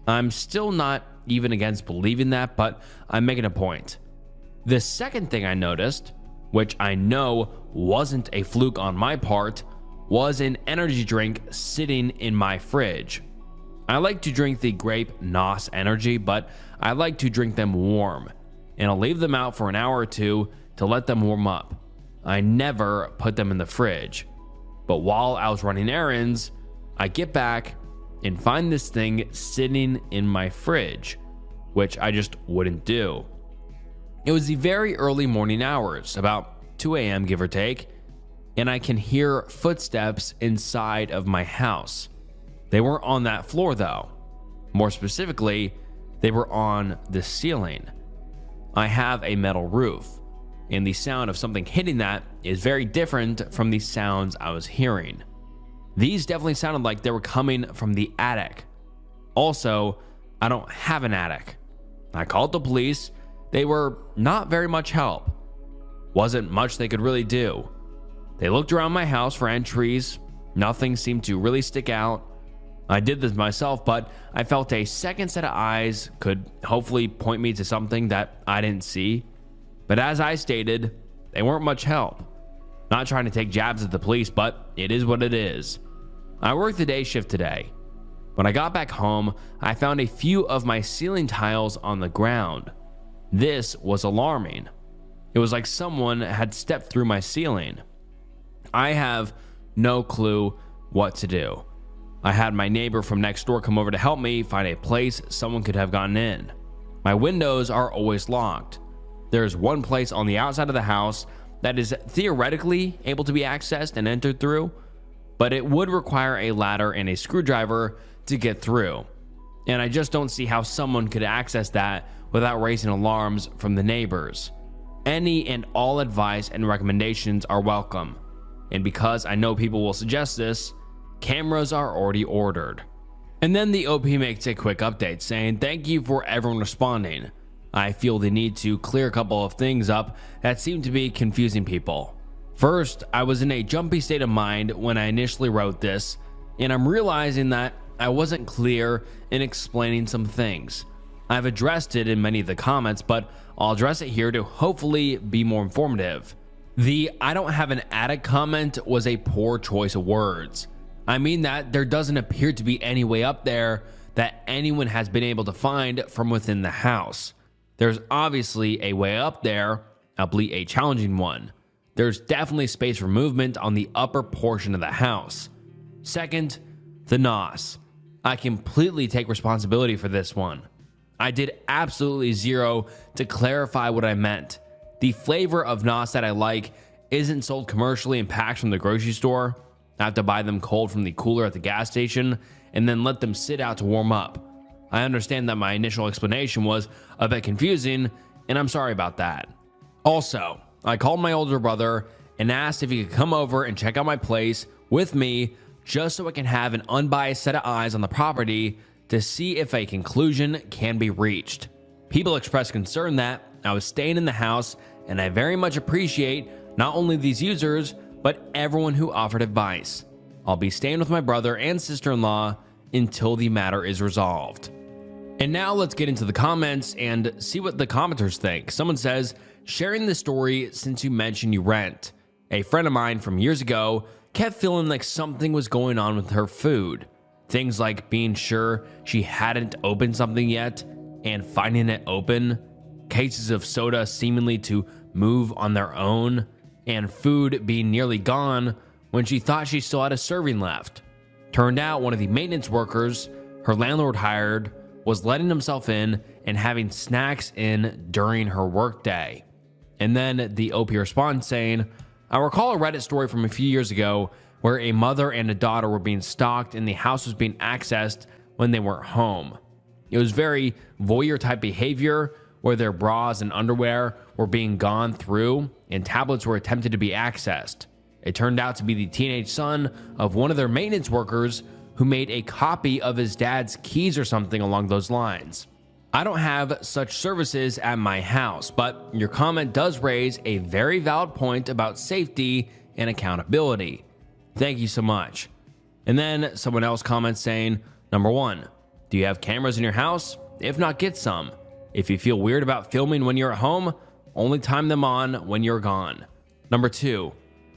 I'm still not even against believing that, but I'm making a point. The second thing I noticed, which I know wasn't a fluke on my part, was an energy drink sitting in my fridge. I like to drink the grape NOS energy, but I like to drink them warm, and I'll leave them out for an hour or two to let them warm up. I never put them in the fridge. But while I was running errands, I get back and find this thing sitting in my fridge, which I just wouldn't do. It was the very early morning hours, about 2 a.m. give or take, and I can hear footsteps inside of my house. They weren't on that floor though. More specifically, they were on the ceiling. I have a metal roof, and the sound of something hitting that is very different from the sounds I was hearing. These definitely sounded like they were coming from the attic. Also, I don't have an attic. I called the police. They were not very much help. Wasn't much they could really do. They looked around my house for entries. Nothing seemed to really stick out. I did this myself, but I felt a second set of eyes could hopefully point me to something that I didn't see. But as I stated, they weren't much help. Not trying to take jabs at the police, but it is what it is. I worked the day shift today. When I got back home, I found a few of my ceiling tiles on the ground. This was alarming. It was like someone had stepped through my ceiling. I have no clue what to do. I had my neighbor from next door come over to help me find a place someone could have gotten in. My windows are always locked. There's one place on the outside of the house that is theoretically able to be accessed and entered through, but it would require a ladder and a screwdriver to get through. And I just don't see how someone could access that without raising alarms from the neighbors. Any and all advice and recommendations are welcome. And because I know people will suggest this, cameras are already ordered. And then the OP makes a quick update saying, thank you for everyone responding. I feel the need to clear a couple of things up that seem to be confusing people. First, I was in a jumpy state of mind when I initially wrote this, and I'm realizing that I wasn't clear in explaining some things. I've addressed it in many of the comments, but I'll address it here to hopefully be more informative. The "I don't have an attic" comment was a poor choice of words. I mean that there doesn't appear to be any way up there that anyone has been able to find from within the house. There's obviously a way up there, albeit a challenging one. There's definitely space for movement on the upper portion of the house. Second, the NOS. I completely take responsibility for this one. I did absolutely zero to clarify what I meant. The flavor of NOS that I like isn't sold commercially in packs from the grocery store. I have to buy them cold from the cooler at the gas station and then let them sit out to warm up. I understand that my initial explanation was a bit confusing, and I'm sorry about that. Also, I called my older brother and asked if he could come over and check out my place with me just so I can have an unbiased set of eyes on the property to see if a conclusion can be reached. People expressed concern that I was staying in the house, and I very much appreciate not only these users, but everyone who offered advice. I'll be staying with my brother and sister-in-law until the matter is resolved. And now let's get into the comments and see what the commenters think. Someone says, sharing the story since you mentioned you rent. A friend of mine from years ago kept feeling like something was going on with her food. Things like being sure she hadn't opened something yet and finding it open, cases of soda seemingly to move on their own, and food being nearly gone when she thought she still had a serving left. Turned out one of the maintenance workers her landlord hired was letting himself in and having snacks in during her workday. And then the OP responds saying, I recall a Reddit story from a few years ago where a mother and a daughter were being stalked and the house was being accessed when they weren't home. It was very voyeur type behavior where their bras and underwear were being gone through and tablets were attempted to be accessed. It turned out to be the teenage son of one of their maintenance workers who made a copy of his dad's keys or something along those lines. I don't have such services at my house, but your comment does raise a very valid point about safety and accountability. Thank you so much. And then someone else comments saying, number 1, do you have cameras in your house? If not, get some. If you feel weird about filming when you're at home, only time them on when you're gone. Number 2,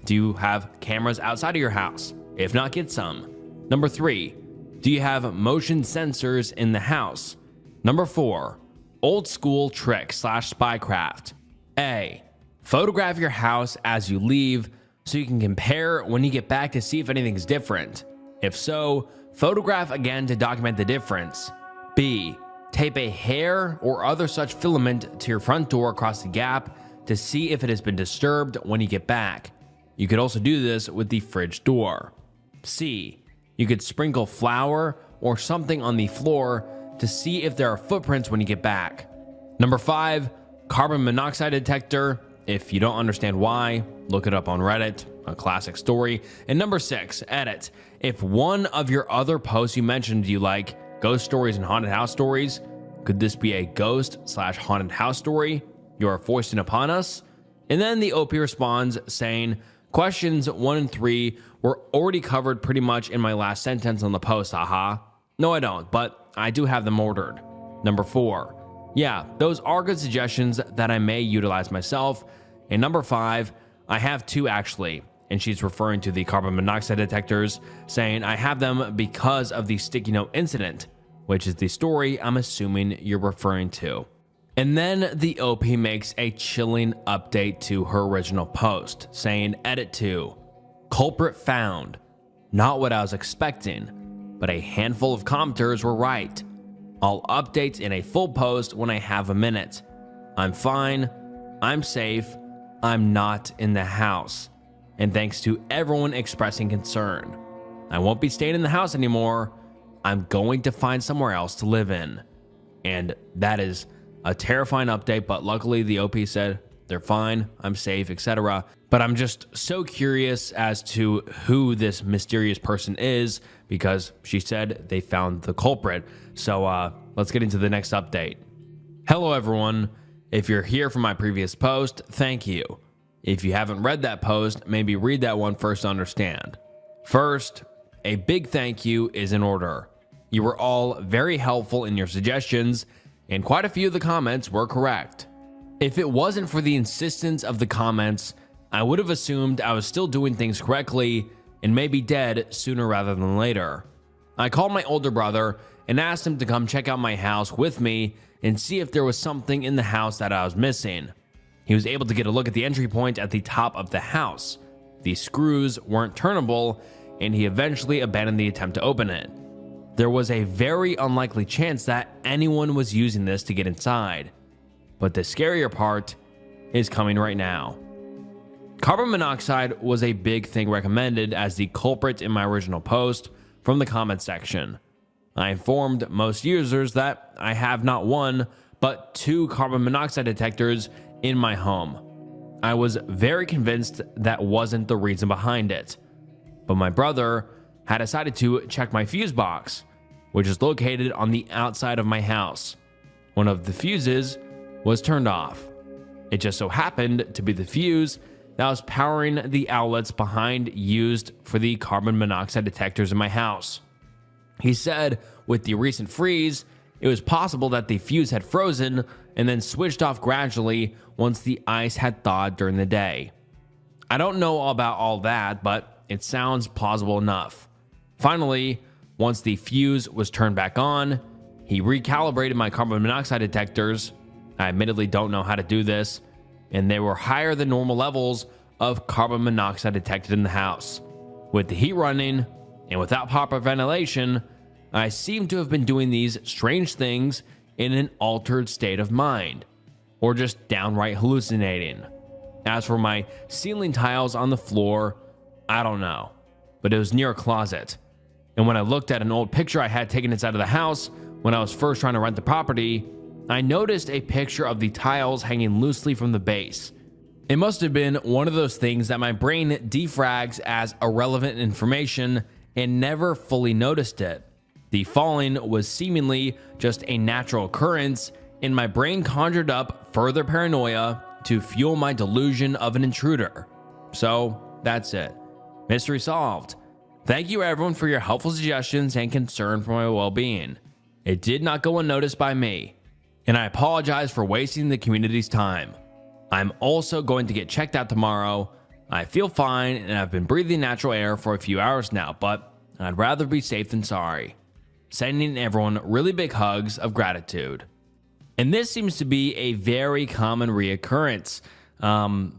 do you have cameras outside of your house? If not, get some. Number 3, do you have motion sensors in the house? Number 4, old school trick / spycraft. A, photograph your house as you leave so you can compare when you get back to see if anything's different. If so, photograph again to document the difference. B, tape a hair or other such filament to your front door across the gap to see if it has been disturbed when you get back. You could also do this with the fridge door. C, you could sprinkle flour or something on the floor to see if there are footprints when you get back. Number 5, carbon monoxide detector. If you don't understand why, look it up on Reddit, a classic story. And number 6, edit. If one of your other posts you mentioned you like ghost stories and haunted house stories, could this be a ghost / haunted house story you are foisting upon us? And then the OP responds saying, questions 1 and 3 were already covered pretty much in my last sentence on the post, haha. No, I don't, but I do have them ordered. Number 4, yeah, those are good suggestions that I may utilize myself. And number 5, I have 2 actually, and she's referring to the carbon monoxide detectors, saying I have them because of the sticky note incident, which is the story I'm assuming you're referring to. And then the OP makes a chilling update to her original post, saying edit 2, culprit found. Not what I was expecting, but a handful of commenters were right. I'll update in a full post when I have a minute. I'm fine, I'm safe, I'm not in the house. And thanks to everyone expressing concern. I won't be staying in the house anymore. I'm going to find somewhere else to live in. And that is a terrifying update, but luckily the OP said they're fine, I'm safe, etc. But I'm just so curious as to who this mysterious person is because she said they found the culprit. So let's get into the next update. Hello everyone. If you're here from my previous post, thank you. If you haven't read that post, maybe read that one first to understand. First, a big thank you is in order. You were all very helpful in your suggestions, and quite a few of the comments were correct. If it wasn't for the insistence of the comments, I would have assumed I was still doing things correctly and maybe dead sooner rather than later. I called my older brother and asked him to come check out my house with me and see if there was something in the house that I was missing. He was able to get a look at the entry point at the top of the house. The screws weren't turnable, and he eventually abandoned the attempt to open it. There was a very unlikely chance that anyone was using this to get inside. But the scarier part is coming right now. Carbon monoxide was a big thing recommended as the culprit in my original post from the comment section. I informed most users that I have not one, but 2 carbon monoxide detectors in my home. I was very convinced that wasn't the reason behind it. But my brother had decided to check my fuse box, which is located on the outside of my house. One of the fuses was turned off. It just so happened to be the fuse that was powering the outlets behind used for the carbon monoxide detectors in my house. He said with the recent freeze, it was possible that the fuse had frozen and then switched off gradually once the ice had thawed during the day. I don't know about all that, but it sounds plausible enough. Finally, once the fuse was turned back on, he recalibrated my carbon monoxide detectors. I admittedly don't know how to do this, and they were higher than normal levels of carbon monoxide detected in the house. With the heat running and without proper ventilation, I seem to have been doing these strange things in an altered state of mind, or just downright hallucinating. As for my ceiling tiles on the floor, I don't know, but it was near a closet. And when I looked at an old picture I had taken inside of the house when I was first trying to rent the property, I noticed a picture of the tiles hanging loosely from the base. It must have been one of those things that my brain defrags as irrelevant information and never fully noticed it. The falling was seemingly just a natural occurrence, and my brain conjured up further paranoia to fuel my delusion of an intruder. So that's it. Mystery solved. Thank you everyone for your helpful suggestions and concern for my well-being. It did not go unnoticed by me, and I apologize for wasting the community's time. I'm also going to get checked out tomorrow. I feel fine and I've been breathing natural air for a few hours now, but I'd rather be safe than sorry. Sending everyone really big hugs of gratitude. And this seems to be a very common reoccurrence.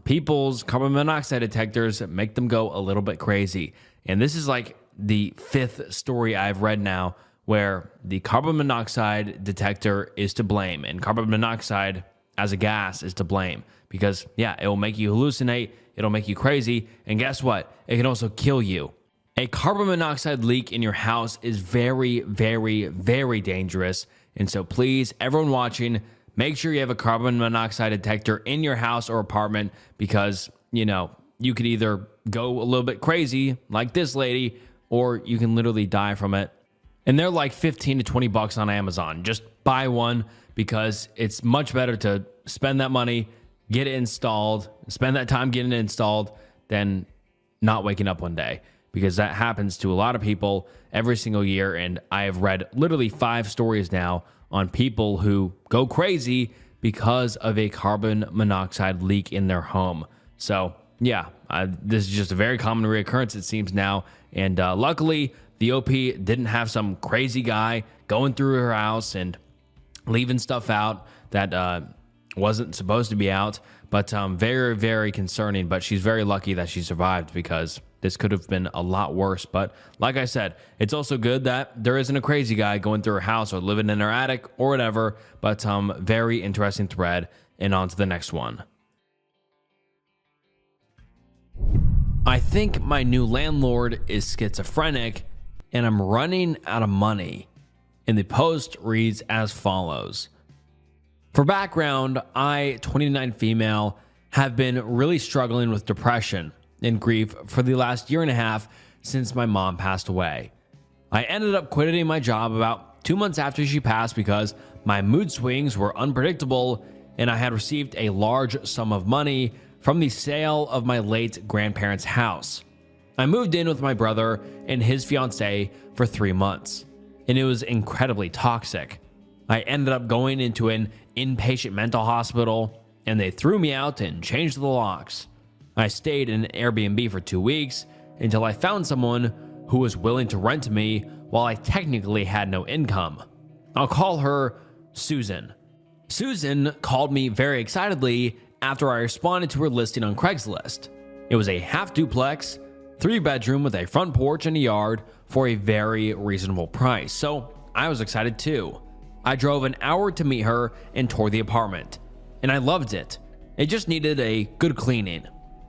People's carbon monoxide detectors make them go a little bit crazy. And this is like the 5th story I've read now where the carbon monoxide detector is to blame and carbon monoxide as a gas is to blame because yeah, it will make you hallucinate, it'll make you crazy, and guess what? It can also kill you. A carbon monoxide leak in your house is very, very, very dangerous. And so please, everyone watching, make sure you have a carbon monoxide detector in your house or apartment because, you know, you could either go a little bit crazy like this lady, or you can literally die from it. And they're like 15 to 20 bucks on Amazon. Just buy one because it's much better to spend that money, get it installed, spend that time getting it installed than not waking up one day, because that happens to a lot of people every single year. And I have read literally 5 stories now on people who go crazy because of a carbon monoxide leak in their home. So yeah, this is just a very common reoccurrence, it seems now. And luckily, the OP didn't have some crazy guy going through her house and leaving stuff out that wasn't supposed to be out. But very, very concerning. But she's very lucky that she survived because this could have been a lot worse. But like I said, it's also good that there isn't a crazy guy going through her house or living in her attic or whatever. But very interesting thread. And on to the next one. I think my new landlord is schizophrenic and I'm running out of money. And the post reads as follows. For background, I, 29 female, have been really struggling with depression and grief for the last year and a half since my mom passed away. I ended up quitting my job about 2 months after she passed because my mood swings were unpredictable and I had received a large sum of money from the sale of my late grandparents' house. I moved in with my brother and his fiancée for 3 months, and it was incredibly toxic. I ended up going into an inpatient mental hospital, and they threw me out and changed the locks. I stayed in an Airbnb for 2 weeks until I found someone who was willing to rent to me while I technically had no income. I'll call her Susan. Susan called me very excitedly after I responded to her listing on Craigslist. It was a half duplex, 3-bedroom with a front porch and a yard for a very reasonable price, so I was excited too. I drove an hour to meet her and toured the apartment, and I loved it. It just needed a good cleaning.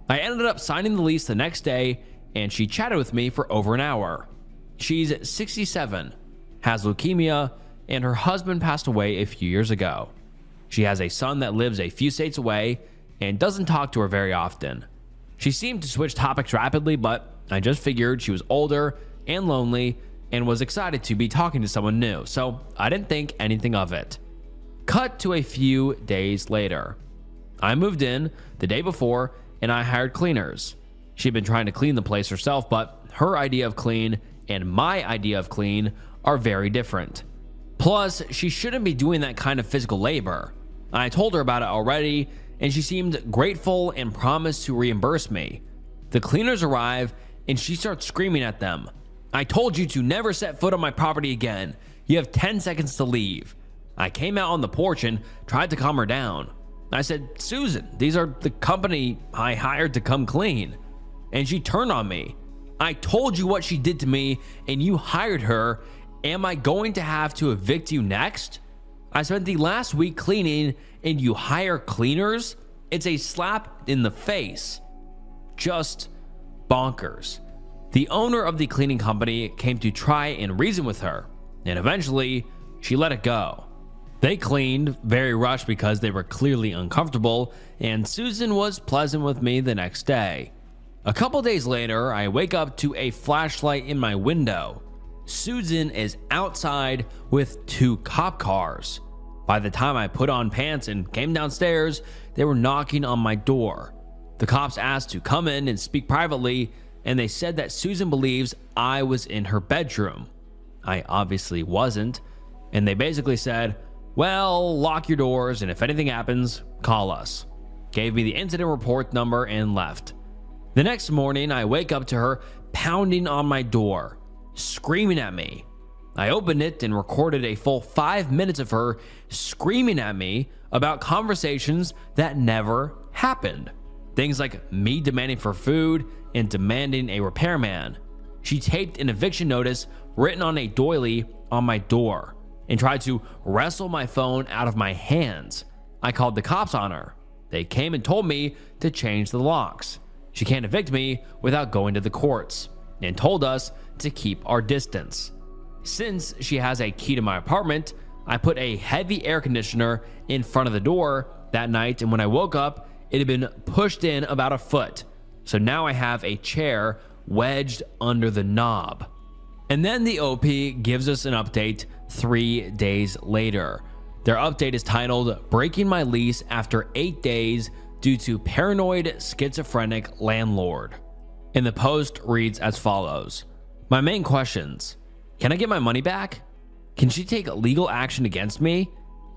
I ended up signing the lease the next day, and she chatted with me for over an hour. She's 67, has leukemia, and her husband passed away a few years ago. She has a son that lives a few states away and doesn't talk to her very often. She seemed to switch topics rapidly, but I just figured she was older and lonely and was excited to be talking to someone new, so I didn't think anything of it. Cut to a few days later. I moved in the day before and I hired cleaners. She'd been trying to clean the place herself, but her idea of clean and my idea of clean are very different. Plus, she shouldn't be doing that kind of physical labor. I told her about it already, and she seemed grateful and promised to reimburse me. The cleaners arrive, and she starts screaming at them. "I told you to never set foot on my property again. You have 10 seconds to leave." I came out on the porch and tried to calm her down. I said, "Susan, these are the company I hired to come clean." And she turned on me. "I told you what she did to me, and you hired her. Am I going to have to evict you next? I spent the last week cleaning, and you hire cleaners? It's a slap in the face." Just bonkers. The owner of the cleaning company came to try and reason with her, and eventually she let it go. They cleaned, very rushed because they were clearly uncomfortable, and Susan was pleasant with me the next day. A couple days later, I wake up to a flashlight in my window. Susan is outside with 2 cop cars. By the time I put on pants and came downstairs, they were knocking on my door. The cops asked to come in and speak privately, and they said that Susan believes I was in her bedroom. I obviously wasn't, and they basically said, "Well, lock your doors, and if anything happens, call us." Gave me the incident report number and left. The next morning, I wake up to her pounding on my door, screaming at me. I opened it and recorded a full 5 minutes of her screaming at me about conversations that never happened. Things like me demanding for food and demanding a repairman. She taped an eviction notice written on a doily on my door and tried to wrestle my phone out of my hands. I called the cops on her. They came and told me to change the locks. She can't evict me without going to the courts, and told us to keep our distance. Since she has a key to my apartment, I put a heavy air conditioner in front of the door that night, and when I woke up, it had been pushed in about a foot. So now I have a chair wedged under the knob. And then the OP gives us an update 3 days later. Their update is titled "Breaking My Lease After 8 Days Due to Paranoid Schizophrenic Landlord." And the post reads as follows. My main questions: can I get my money back? Can she take legal action against me?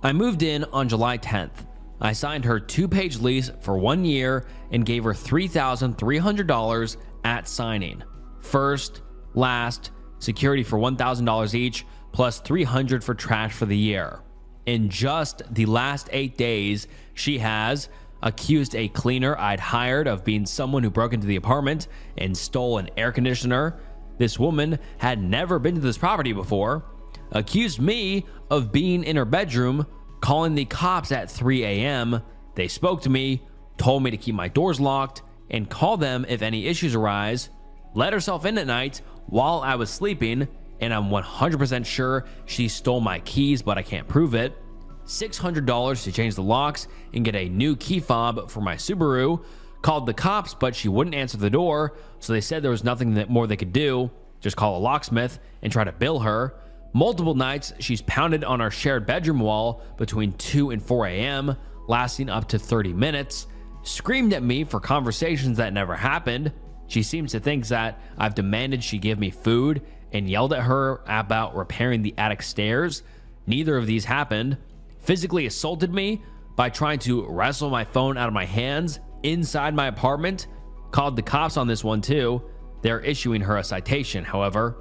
I moved in on July 10th. I signed her 2-page lease for 1 year and gave her $3,300 at signing. First, last, security for $1,000 each, plus $300 for trash for the year. In just the last 8 days, she has accused a cleaner I'd hired of being someone who broke into the apartment and stole an air conditioner. This woman had never been to this property before. Accused me of being in her bedroom, calling the cops at 3 a.m. They spoke to me, told me to keep my doors locked, and call them if any issues arise. Let herself in at night while I was sleeping, and I'm 100% sure she stole my keys, but I can't prove it. $600 to change the locks and get a new key fob for my Subaru. Called the cops, but she wouldn't answer the door, so they said there was nothing more they could do, just call a locksmith and try to bill her. Multiple nights, she's pounded on our shared bedroom wall between 2 and 4 a.m., lasting up to 30 minutes. screamed at me for conversations that never happened. She seems to think that I've demanded she give me food and yelled at her about repairing the attic stairs. Neither of these happened. Physically assaulted me by trying to wrestle my phone out of my hands inside my apartment. Called the cops on this one too. They're issuing her a citation, however.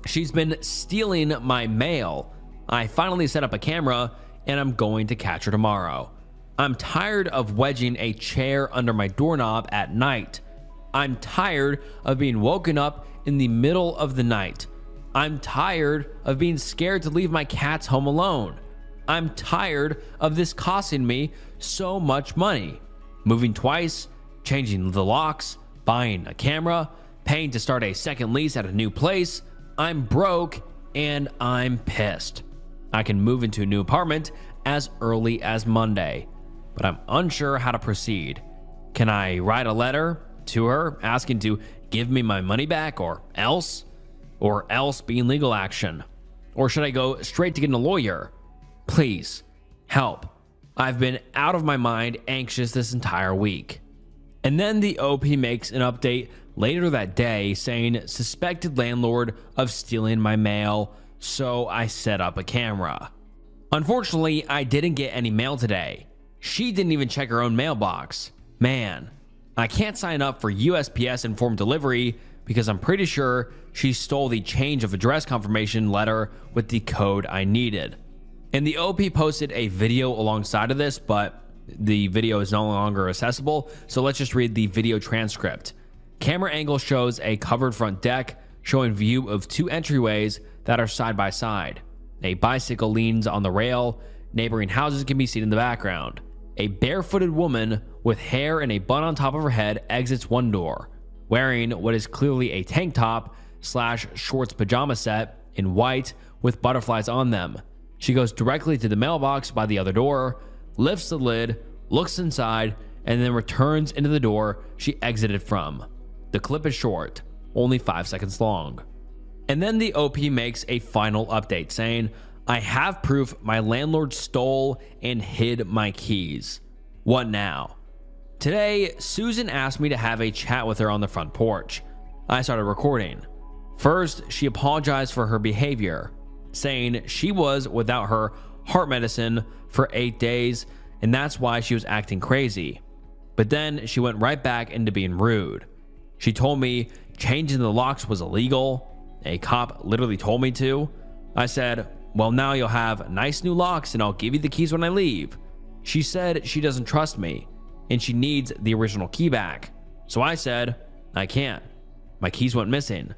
She's been stealing my mail. I finally set up a camera and I'm going to catch her tomorrow. I'm tired of wedging a chair under my doorknob at night. I'm tired of being woken up in the middle of the night. I'm tired of being scared to leave my cats home alone. I'm tired of this costing me so much money. Moving twice, changing the locks, buying a camera, paying to start a second lease at a new place. I'm broke and I'm pissed. I can move into a new apartment as early as Monday, but I'm unsure how to proceed. Can I write a letter to her asking to give me my money back or else being legal action? Or should I go straight to getting a lawyer? Please, help. I've been out of my mind anxious this entire week. And then the OP makes an update later that day saying suspected landlord of stealing my mail, so I set up a camera. Unfortunately, I didn't get any mail today. She didn't even check her own mailbox. Man, I can't sign up for USPS informed delivery because I'm pretty sure she stole the change of address confirmation letter with the code I needed. And the OP posted a video alongside of this, but the video is no longer accessible, so let's just read the video transcript. Camera angle shows a covered front deck showing view of two entryways that are side by side. A bicycle leans on the rail. Neighboring houses can be seen in the background. A barefooted woman with hair and a bun on top of her head exits one door, wearing what is clearly a tank top / shorts pajama set in white with butterflies on them. She goes directly to the mailbox by the other door, lifts the lid, looks inside, and then returns into the door she exited from. The clip is short, only 5 seconds long. And then the OP makes a final update saying, I have proof my landlord stole and hid my keys. What now? Today, Susan asked me to have a chat with her on the front porch. I started recording. First, she apologized for her behavior, saying she was without her heart medicine for 8 days and that's why she was acting crazy. But then she went right back into being rude. She told me changing the locks was illegal. A cop literally told me to. I said, well, now you'll have nice new locks and I'll give you the keys when I leave. She said she doesn't trust me and she needs the original key back. So I said, I can't. My keys went missing.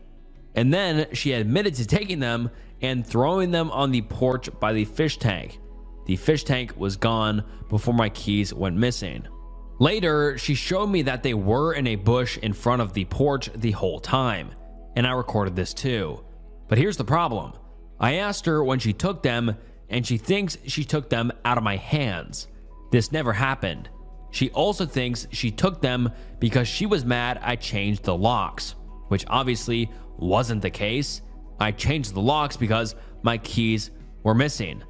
And then she admitted to taking them and throwing them on the porch by the fish tank. The fish tank was gone before my keys went missing. Later, she showed me that they were in a bush in front of the porch the whole time, and I recorded this too. But here's the problem. I asked her when she took them, and she thinks she took them out of my hands. This never happened. She also thinks she took them because she was mad I changed the locks, which obviously wasn't the case. I changed the locks because my keys were missing.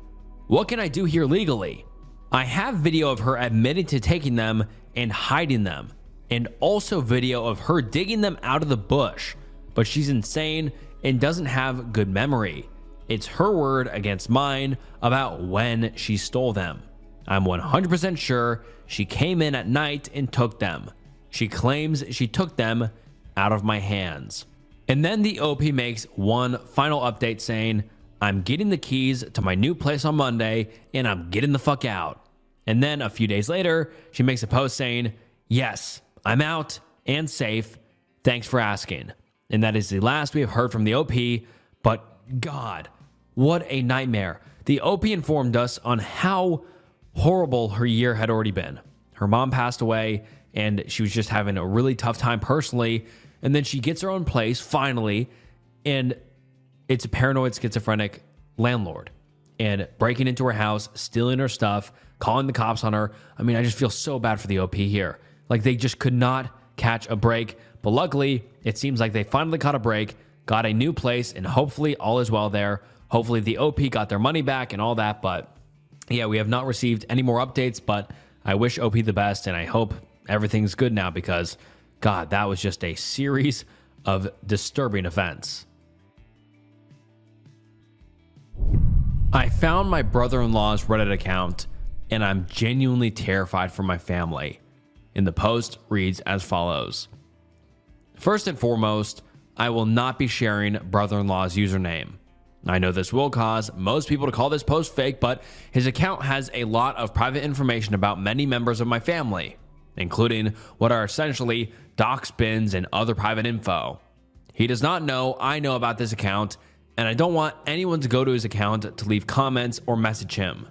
What can I do here legally? I have video of her admitting to taking them and hiding them, and also video of her digging them out of the bush, but she's insane and doesn't have good memory. It's her word against mine about when she stole them. I'm 100% sure she came in at night and took them. She claims she took them out of my hands. And then the OP makes one final update saying, I'm getting the keys to my new place on Monday and I'm getting the fuck out. And then a few days later, she makes a post saying, yes, I'm out and safe. Thanks for asking. And that is the last we have heard from the OP, but God, what a nightmare. The OP informed us on how horrible her year had already been. Her mom passed away and she was just having a really tough time personally. And then she gets her own place finally, and it's a paranoid schizophrenic landlord and breaking into her house, stealing her stuff, calling the cops on her. I mean, I just feel so bad for the OP here. Like they just could not catch a break. But luckily, it seems like they finally caught a break, got a new place, and hopefully all is well there. Hopefully the OP got their money back and all that. But yeah, we have not received any more updates, but I wish OP the best, and I hope everything's good now because, God, that was just a series of disturbing events. I found my brother-in-law's Reddit account, and I'm genuinely terrified for my family. And the post reads as follows. First and foremost, I will not be sharing brother-in-law's username. I know this will cause most people to call this post fake, but his account has a lot of private information about many members of my family, including what are essentially dox bins and other private info. He does not know I know about this account, and I don't want anyone to go to his account to leave comments or message him.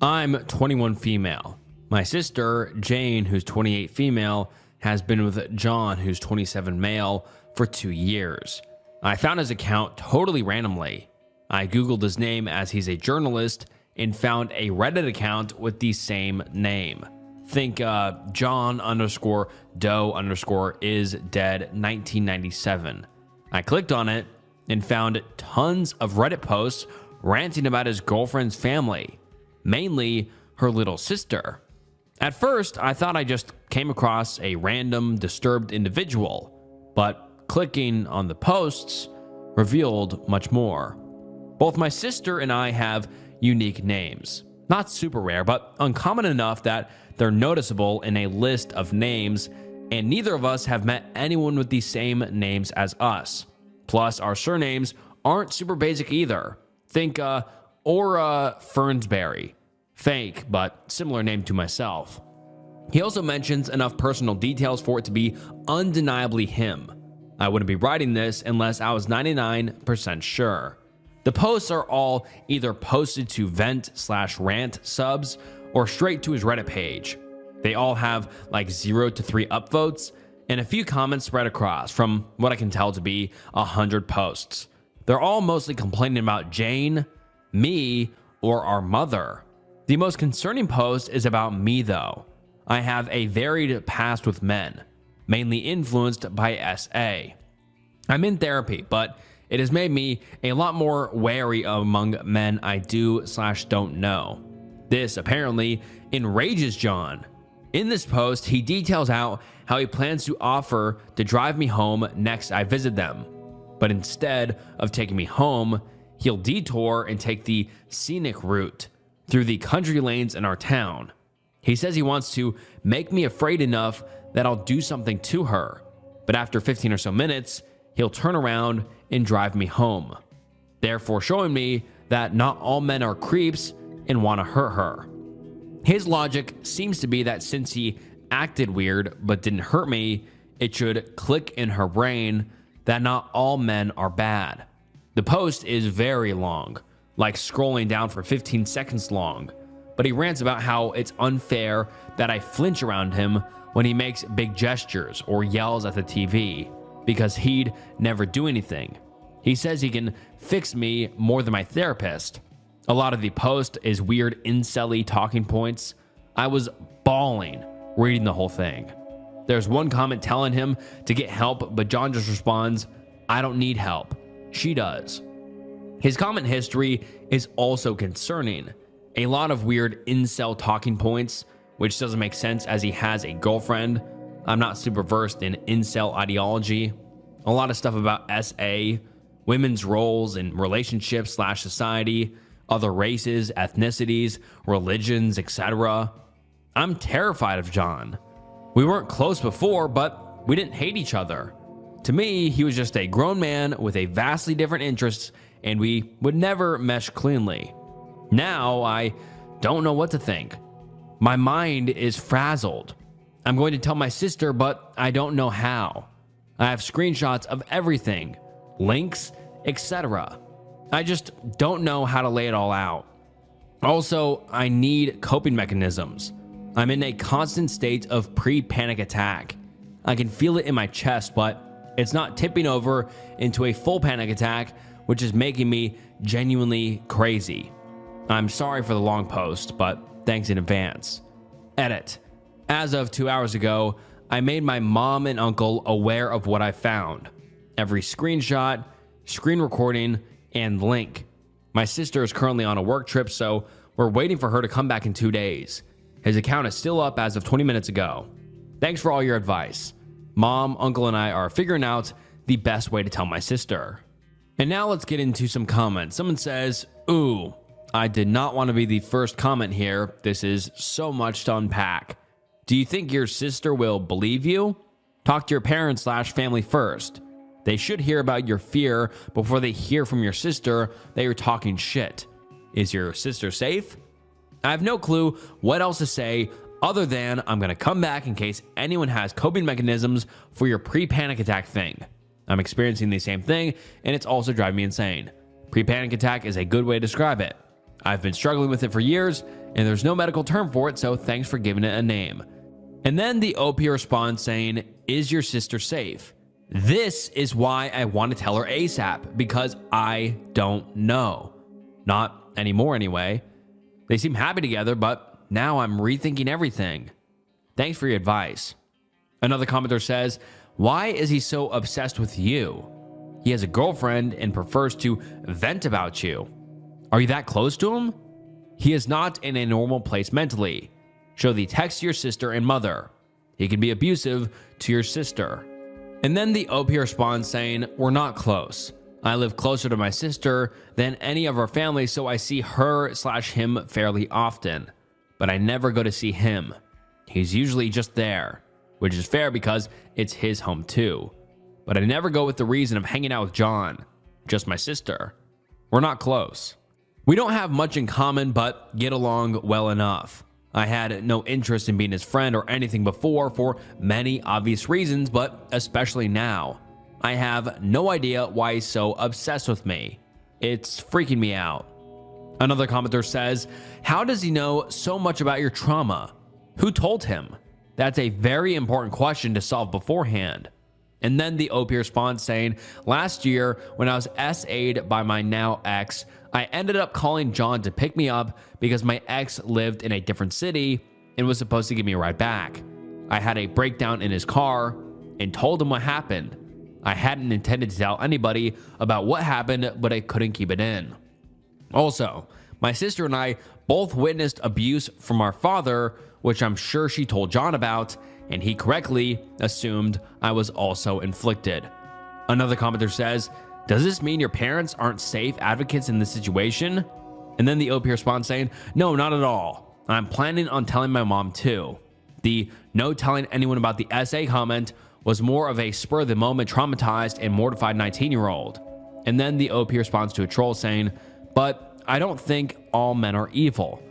I'm 21 female. My sister, Jane, who's 28 female, has been with John, who's 27 male, for 2 years. I found his account totally randomly. I Googled his name as he's a journalist and found a Reddit account with the same name. Think John _ Doe _ is dead 1997. I clicked on it and found tons of Reddit posts ranting about his girlfriend's family, mainly her little sister. At first, I thought I just came across a random disturbed individual, but clicking on the posts revealed much more. Both my sister and I have unique names. Not super rare, but uncommon enough that they're noticeable in a list of names, and neither of us have met anyone with the same names as us. Plus, our surnames aren't super basic either. Think Aura Fernsberry. Fake, but similar name to myself. He also mentions enough personal details for it to be undeniably him. I wouldn't be writing this unless I was 99% sure. The posts are all either posted to vent/rant subs or straight to his Reddit page. They all have like 0 to 3 upvotes and a few comments spread across from what I can tell to be 100 posts. They're all mostly complaining about Jane, me, or our mother. The most concerning post is about me though. I have a varied past with men, mainly influenced by SA. I'm in therapy, but it has made me a lot more wary among men I do/don't know. This apparently enrages John. In this post, he details out how he plans to offer to drive me home next I visit them. But instead of taking me home, he'll detour and take the scenic route through the country lanes in our town. He says he wants to make me afraid enough that I'll do something to her. But after 15 or so minutes, he'll turn around and drive me home, therefore showing me that not all men are creeps and want to hurt her. His logic seems to be that since he acted weird but didn't hurt me, it should click in her brain that not all men are bad. The post is very long, like scrolling down for 15 seconds long, but he rants about how it's unfair that I flinch around him when he makes big gestures or yells at the TV, because he'd never do anything. He says he can fix me more than my therapist. A lot of the post is weird incel-y talking points. I was bawling reading the whole thing. There's one comment telling him to get help, but John just responds, "I don't need help. She does." His comment history is also concerning. A lot of weird incel talking points, which doesn't make sense as he has a girlfriend. I'm not super versed in incel ideology. A lot of stuff about SA, women's roles in relationships/society, other races, ethnicities, religions, etc. I'm terrified of John. We weren't close before, but we didn't hate each other. To me, he was just a grown man with a vastly different interests, and we would never mesh cleanly. Now, I don't know what to think. My mind is frazzled. I'm going to tell my sister, but I don't know how. I have screenshots of everything, links, etc. I just don't know how to lay it all out. Also, I need coping mechanisms. I'm in a constant state of pre-panic attack. I can feel it in my chest, but it's not tipping over into a full panic attack, which is making me genuinely crazy. I'm sorry for the long post, but thanks in advance. Edit. As of 2 hours ago, I made my mom and uncle aware of what I found. Every screenshot, screen recording, and link. My sister is currently on a work trip, so we're waiting for her to come back in 2 days. His account is still up as of 20 minutes ago. Thanks for all your advice. Mom, uncle, and I are figuring out the best way to tell my sister. And now let's get into some comments. Someone says, ooh, I did not want to be the first comment here. This is so much to unpack. Do you think your sister will believe you? Talk to your parents/family first. They should hear about your fear before they hear from your sister that you're talking shit. Is your sister safe? I have no clue what else to say other than I'm going to come back in case anyone has coping mechanisms for your pre-panic attack thing. I'm experiencing the same thing, and it's also driving me insane. Pre-panic attack is a good way to describe it. I've been struggling with it for years, and there's no medical term for it, so thanks for giving it a name. And then the OP responds saying, is your sister safe? This is why I want to tell her ASAP, because I don't know. Not anymore anyway. They seem happy together, but now I'm rethinking everything. Thanks for your advice. Another commenter says, why is he so obsessed with you? He has a girlfriend and prefers to vent about you. Are you that close to him? He is not in a normal place mentally. Show the text to your sister and mother. He can be abusive to your sister. And then the OP responds saying, we're not close. I live closer to my sister than any of our family, so I see her/him fairly often. But I never go to see him. He's usually just there, which is fair because it's his home too. But I never go with the reason of hanging out with John. Just my sister. We're not close. We don't have much in common, but get along well enough. I had no interest in being his friend or anything before for many obvious reasons, but especially now. I have no idea why he's so obsessed with me. It's freaking me out. Another commenter says, how does he know so much about your trauma? Who told him? That's a very important question to solve beforehand. And then the OP responds saying, last year when I was SA'd by my now ex, I ended up calling John to pick me up because my ex lived in a different city and was supposed to give me a ride back. I had a breakdown in his car and told him what happened. I hadn't intended to tell anybody about what happened, but I couldn't keep it in. Also, my sister and I both witnessed abuse from our father, which I'm sure she told John about, and he correctly assumed I was also inflicted. Another commenter says, does this mean your parents aren't safe advocates in this situation? And then the OP responds saying, no, not at all. I'm planning on telling my mom too. The no telling anyone about the SA comment was more of a spur of the moment traumatized and mortified 19-year-old. And then the OP responds to a troll saying, but I don't think all men are evil.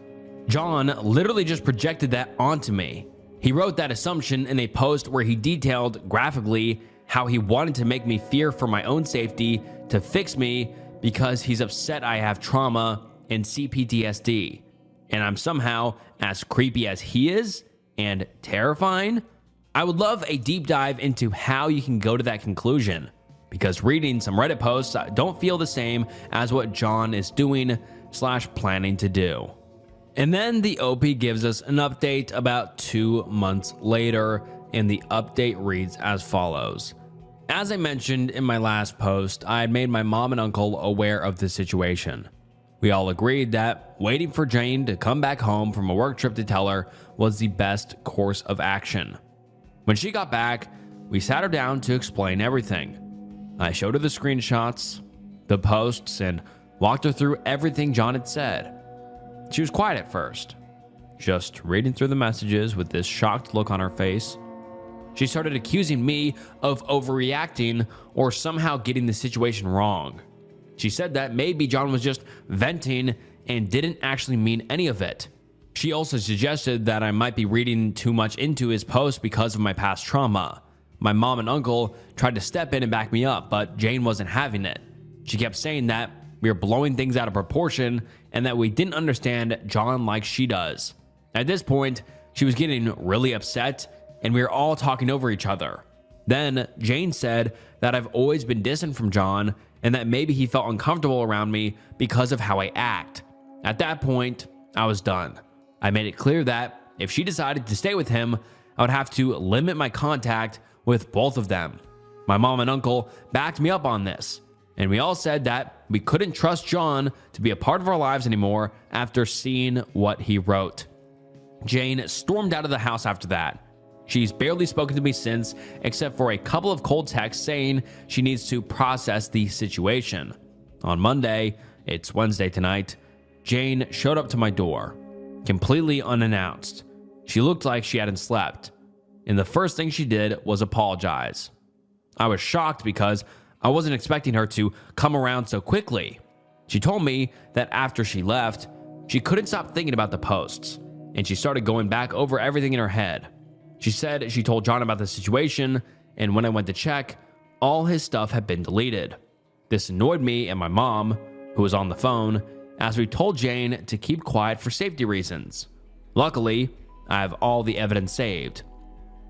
John literally just projected that onto me. He wrote that assumption in a post where he detailed graphically how he wanted to make me fear for my own safety to fix me because he's upset I have trauma and CPTSD. And I'm somehow as creepy as he is and terrifying. I would love a deep dive into how you can go to that conclusion, because reading some Reddit posts don't feel the same as what John is doing/planning to do. And then the OP gives us an update about 2 months later, and the update reads as follows. As I mentioned in my last post, I had made my mom and uncle aware of the situation. We all agreed that waiting for Jane to come back home from a work trip to tell her was the best course of action. When she got back, we sat her down to explain everything. I showed her the screenshots, the posts, and walked her through everything John had said. She was quiet at first, just reading through the messages with this shocked look on her face. She started accusing me of overreacting or somehow getting the situation wrong. She said that maybe John was just venting and didn't actually mean any of it. She also suggested that I might be reading too much into his post because of my past trauma. My mom and uncle tried to step in and back me up, but Jane wasn't having it. She kept saying that we were blowing things out of proportion and that we didn't understand John like she does. At this point, she was getting really upset and we were all talking over each other. Then Jane said that I've always been distant from John and that maybe he felt uncomfortable around me because of how I act. At that point, I was done. I made it clear that if she decided to stay with him, I would have to limit my contact with both of them. My mom and uncle backed me up on this, and we all said that we couldn't trust John to be a part of our lives anymore after seeing what he wrote. Jane stormed out of the house after that. She's barely spoken to me since, except for a couple of cold texts saying she needs to process the situation. On Monday, it's Wednesday tonight, Jane showed up to my door, completely unannounced. She looked like she hadn't slept, and the first thing she did was apologize. I was shocked because I wasn't expecting her to come around so quickly. She told me that after she left, she couldn't stop thinking about the posts, and she started going back over everything in her head. She said she told John about the situation, and when I went to check, all his stuff had been deleted. This annoyed me and my mom, who was on the phone, as we told Jane to keep quiet for safety reasons. Luckily, I have all the evidence saved.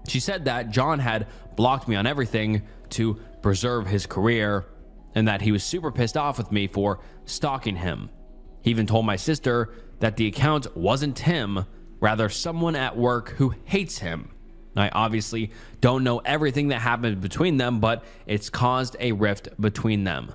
She said that John had blocked me on everything to preserve his career, and that he was super pissed off with me for stalking him. He even told my sister that the account wasn't him, rather someone at work who hates him. I obviously don't know everything that happened between them, but it's caused a rift between them.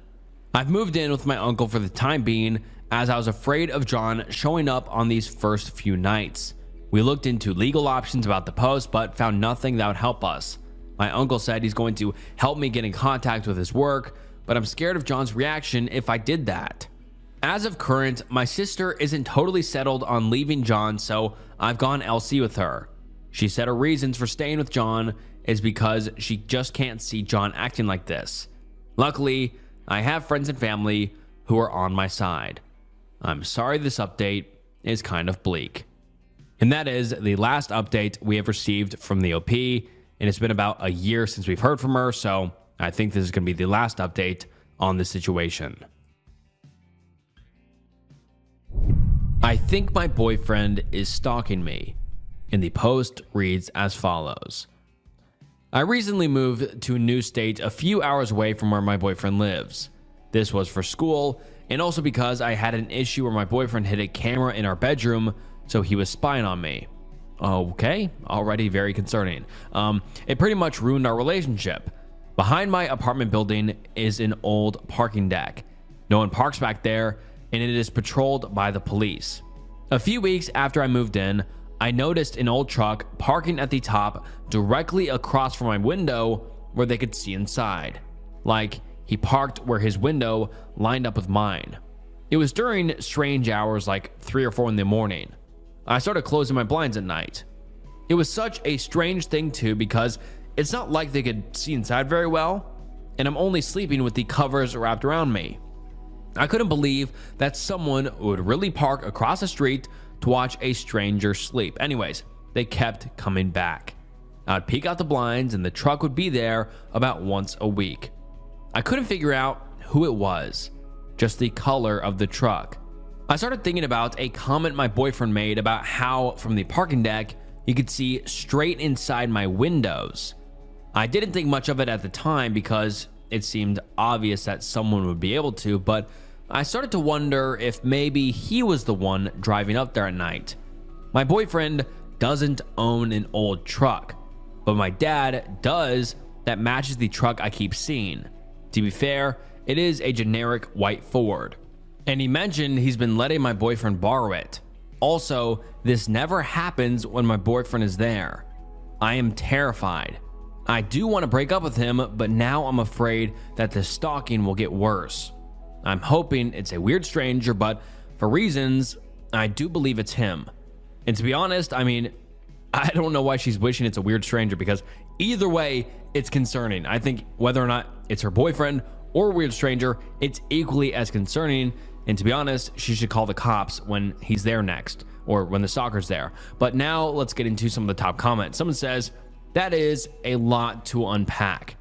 I've moved in with my uncle for the time being, as I was afraid of John showing up on these first few nights. We looked into legal options about the post, but found nothing that would help us. My uncle said he's going to help me get in contact with his work, but I'm scared of John's reaction if I did that. As of current, my sister isn't totally settled on leaving John, so I've gone LC with her. She said her reasons for staying with John is because she just can't see John acting like this. Luckily, I have friends and family who are on my side. I'm sorry this update is kind of bleak. And that is the last update we have received from the OP, and it's been about a year since we've heard from her, so I think this is going to be the last update on the situation. I think my boyfriend is stalking me, and the post reads as follows. I recently moved to a new state a few hours away from where my boyfriend lives. This was for school, and also because I had an issue where my boyfriend hid a camera in our bedroom, so he was spying on me. Okay, already very concerning. It pretty much ruined our relationship. Behind my apartment building is an old parking deck. No one parks back there, and it is patrolled by the police. A few weeks after I moved in, I noticed an old truck parking at the top directly across from my window where they could see inside. Like, he parked where his window lined up with mine. It was during strange hours like 3 or 4 in the morning. I started closing my blinds at night. It was such a strange thing too, because it's not like they could see inside very well, and I'm only sleeping with the covers wrapped around me. I couldn't believe that someone would really park across the street to watch a stranger sleep. Anyways, they kept coming back. I'd peek out the blinds and the truck would be there about once a week. I couldn't figure out who it was, just the color of the truck. I started thinking about a comment my boyfriend made about how from the parking deck you could see straight inside my windows. I didn't think much of it at the time because it seemed obvious that someone would be able to, but I started to wonder if maybe he was the one driving up there at night. My boyfriend doesn't own an old truck, but my dad does that matches the truck I keep seeing. To be fair, it is a generic white Ford, and he mentioned he's been letting my boyfriend borrow it. Also, this never happens when my boyfriend is there. I am terrified. I do want to break up with him, but now I'm afraid that the stalking will get worse. I'm hoping it's a weird stranger, but for reasons, I do believe it's him. And to be honest, I mean, I don't know why she's wishing it's a weird stranger, because either way, it's concerning. I think whether or not it's her boyfriend or a weird stranger, it's equally as concerning. And to be honest, she should call the cops when he's there next, or when the stalker's there. But now let's get into some of the top comments. Someone says, that is a lot to unpack.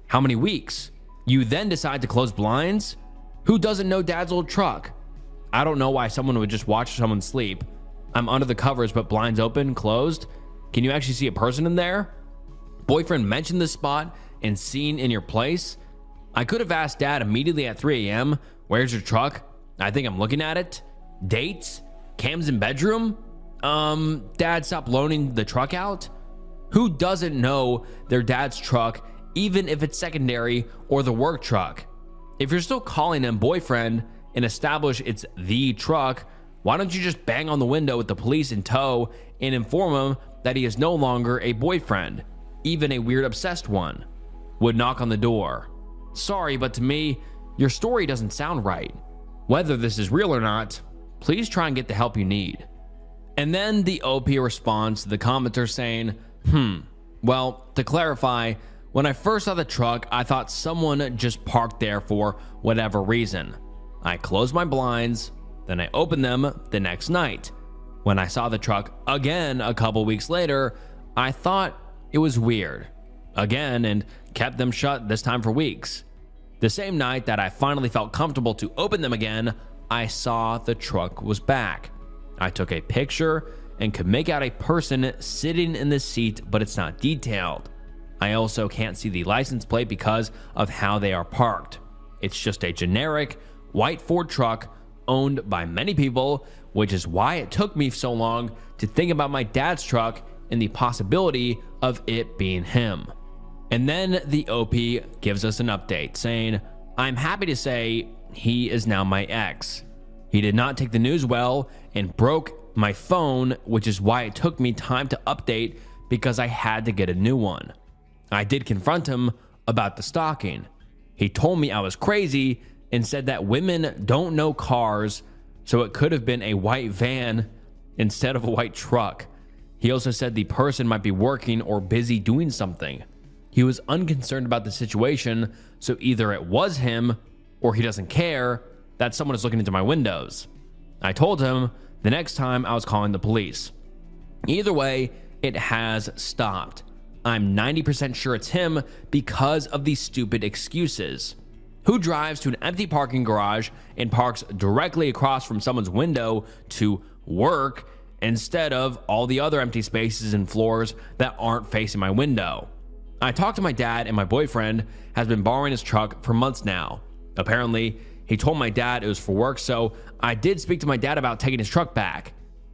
How many weeks? You then decide to close blinds? Who doesn't know dad's old truck? I don't know why someone would just watch someone sleep. I'm under the covers, but blinds open, closed. Can you actually see a person in there? Boyfriend mentioned this spot and seen in your place. I could have asked dad immediately at 3 a.m. Where's your truck? I think I'm looking at it. Dates? Cams in bedroom? Dad, stop loaning the truck out. Who doesn't know their dad's truck, even if it's secondary or the work truck? If you're still calling him boyfriend and establish it's the truck, why don't you just bang on the window with the police in tow and inform him that he is no longer a boyfriend, even a weird obsessed one. Would knock on the door. Sorry, but to me, your story doesn't sound right. Whether this is real or not, please try and get the help you need. And then the OP responds to the commenter saying, well, to clarify, when I first saw the truck, I thought someone just parked there for whatever reason. I closed my blinds, then I opened them the next night. When I saw the truck again a couple weeks later, I thought it was weird again and kept them shut, this time for weeks. The same night that I finally felt comfortable to open them again, I saw the truck was back. I took a picture and could make out a person sitting in the seat, but it's not detailed. I also can't see the license plate because of how they are parked. It's just a generic white Ford truck owned by many people, which is why it took me so long to think about my dad's truck and the possibility of it being him. And then the OP gives us an update saying, I'm happy to say he is now my ex. He did not take the news well and broke my phone, which is why it took me time to update because I had to get a new one. I did confront him about the stalking. He told me I was crazy and said that women don't know cars, so it could have been a white van instead of a white truck. He also said the person might be working or busy doing something. He was unconcerned about the situation, so either it was him or he doesn't care that someone is looking into my windows. I told him the next time I was calling the police. Either way, it has stopped. I'm 90% sure it's him because of these stupid excuses. Who drives to an empty parking garage and parks directly across from someone's window to work instead of all the other empty spaces and floors that aren't facing my window? I talked to my dad, and my boyfriend has been borrowing his truck for months now. Apparently, he told my dad it was for work, so I did speak to my dad about taking his truck back.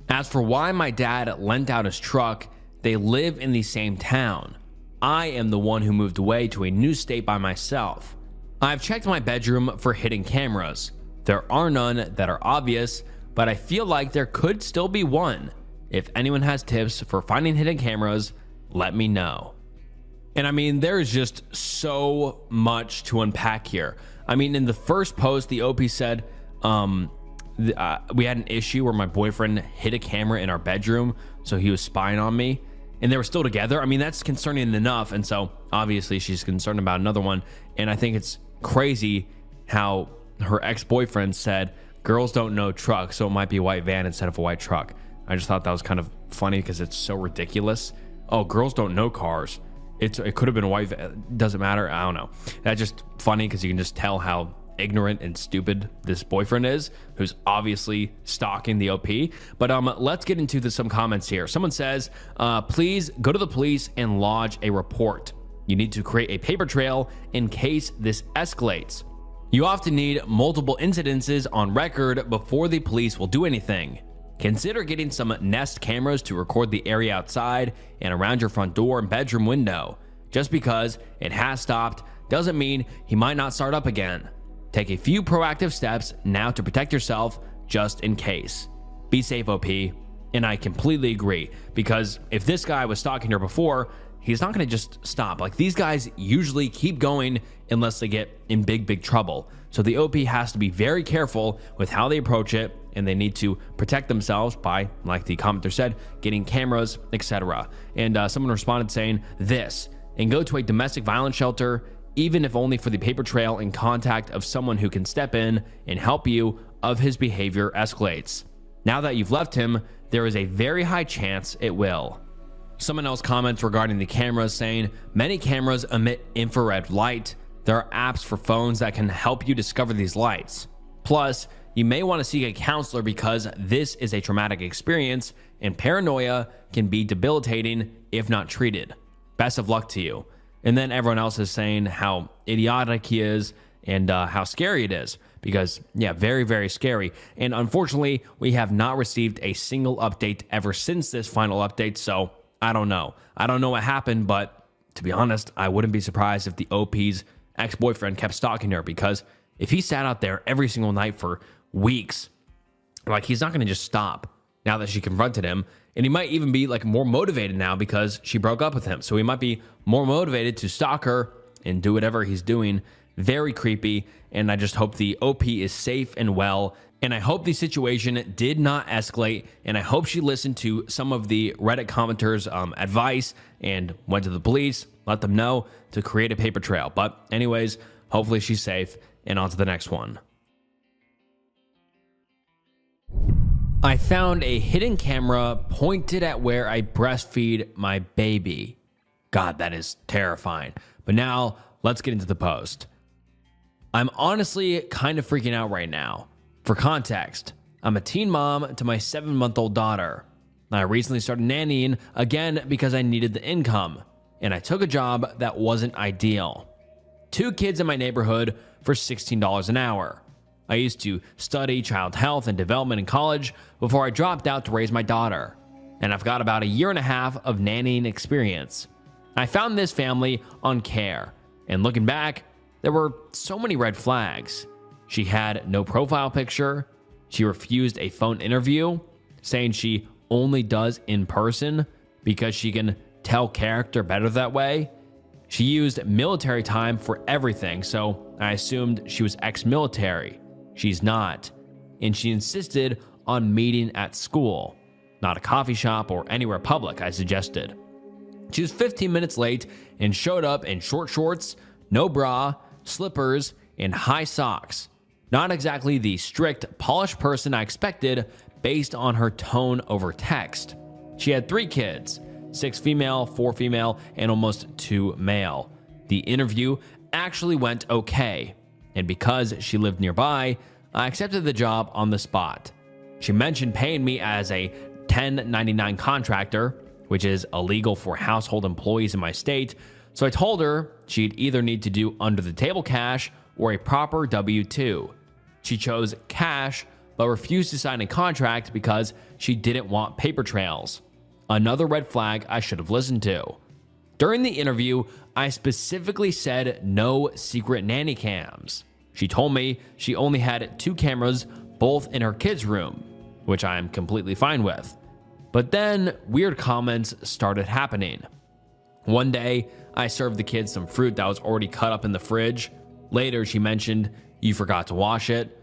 As for why my dad lent out his truck, they live in the same town. I am the one who moved away to a new state by myself. I've checked my bedroom for hidden cameras. There are none that are obvious, but I feel like there could still be one. If anyone has tips for finding hidden cameras, let me know. And I mean, there's just so much to unpack here. I mean, in the first post, the OP said, we had an issue where my boyfriend hid a camera in our bedroom, so he was spying on me, and they were still together. I mean, that's concerning enough, and so obviously she's concerned about another one. And I think it's crazy how her ex-boyfriend said, girls don't know trucks, so it might be a white van instead of a white truck. I just thought that was kind of funny because it's so ridiculous. Oh, girls don't know cars. It could have been a white van. Doesn't matter. I don't know. That's just funny because you can just tell how ignorant and stupid this boyfriend is, who's obviously stalking the OP. But let's get into some comments here. Someone says, please go to the police and lodge a report. You need to create a paper trail in case this escalates. You often need multiple incidences on record before the police will do anything. Consider getting some Nest cameras to record the area outside and around your front door and bedroom window. Just because it has stopped doesn't mean he might not start up again. Take a few proactive steps now to protect yourself just in case. Be safe, OP. And I completely agree, because if this guy was stalking her before, he's not going to just stop. Like, these guys usually keep going unless they get in big trouble. So the OP has to be very careful with how they approach it, and they need to protect themselves by, like the commenter said, getting cameras, etc. And someone responded saying this, and go to a domestic violence shelter, even if only for the paper trail and contact of someone who can step in and help you if his behavior escalates. Now that you've left him, there is a very high chance it will. Someone else comments regarding the cameras saying, many cameras emit infrared light. There are apps for phones that can help you discover these lights. Plus, you may want to seek a counselor because this is a traumatic experience and paranoia can be debilitating if not treated. Best of luck to you. And then everyone else is saying how idiotic he is and how scary it is because, yeah, very scary. And unfortunately, we have not received a single update ever since this final update, so I don't know. I don't know what happened, but to be honest, I wouldn't be surprised if the OP's ex-boyfriend kept stalking her, because if he sat out there every single night for weeks, like, he's not going to just stop. now that she confronted him. And he might even be like more motivated now because she broke up with him. So he might be more motivated to stalk her and do whatever he's doing. Very creepy. And I just hope the OP is safe and well. And I hope the situation did not escalate. And I hope she listened to some of the Reddit commenters' advice and went to the police, let them know to create a paper trail. But anyways, hopefully she's safe. And on to the next one. I found a hidden camera pointed at where I breastfeed my baby. God, that is terrifying. But now let's get into the post. I'm honestly kind of freaking out right now. For context, I'm a teen mom to my 7-month-old daughter. I recently started nannying again because I needed the income, and I took a job that wasn't ideal. 2 kids in my neighborhood for $16 an hour. I used to study child health and development in college before I dropped out to raise my daughter, and I've got about a year and a half of nannying experience. I found this family on Care, and looking back, there were so many red flags. She had no profile picture. She refused a phone interview, saying she only does in person because she can tell character better that way. She used military time for everything, so I assumed she was ex-military. She's not. And she insisted on meeting at school, not a coffee shop or anywhere public, I suggested. She was 15 minutes late and showed up in short shorts, no bra, slippers, and high socks. Not exactly the strict, polished person I expected based on her tone over text. She had 3 kids, 6 female, 4 female, and almost 2 male. The interview actually went okay, and because she lived nearby, I accepted the job on the spot. She mentioned paying me as a 1099 contractor, which is illegal for household employees in my state, so I told her she'd either need to do under-the-table cash or a proper W-2. She chose cash, but refused to sign a contract because she didn't want paper trails. Another red flag I should have listened to. During the interview, I specifically said no secret nanny cams. She told me she only had 2 cameras, both in her kids' room, which I am completely fine with. But then weird comments started happening. One day, I served the kids some fruit that was already cut up in the fridge. Later, she mentioned, "You forgot to wash it."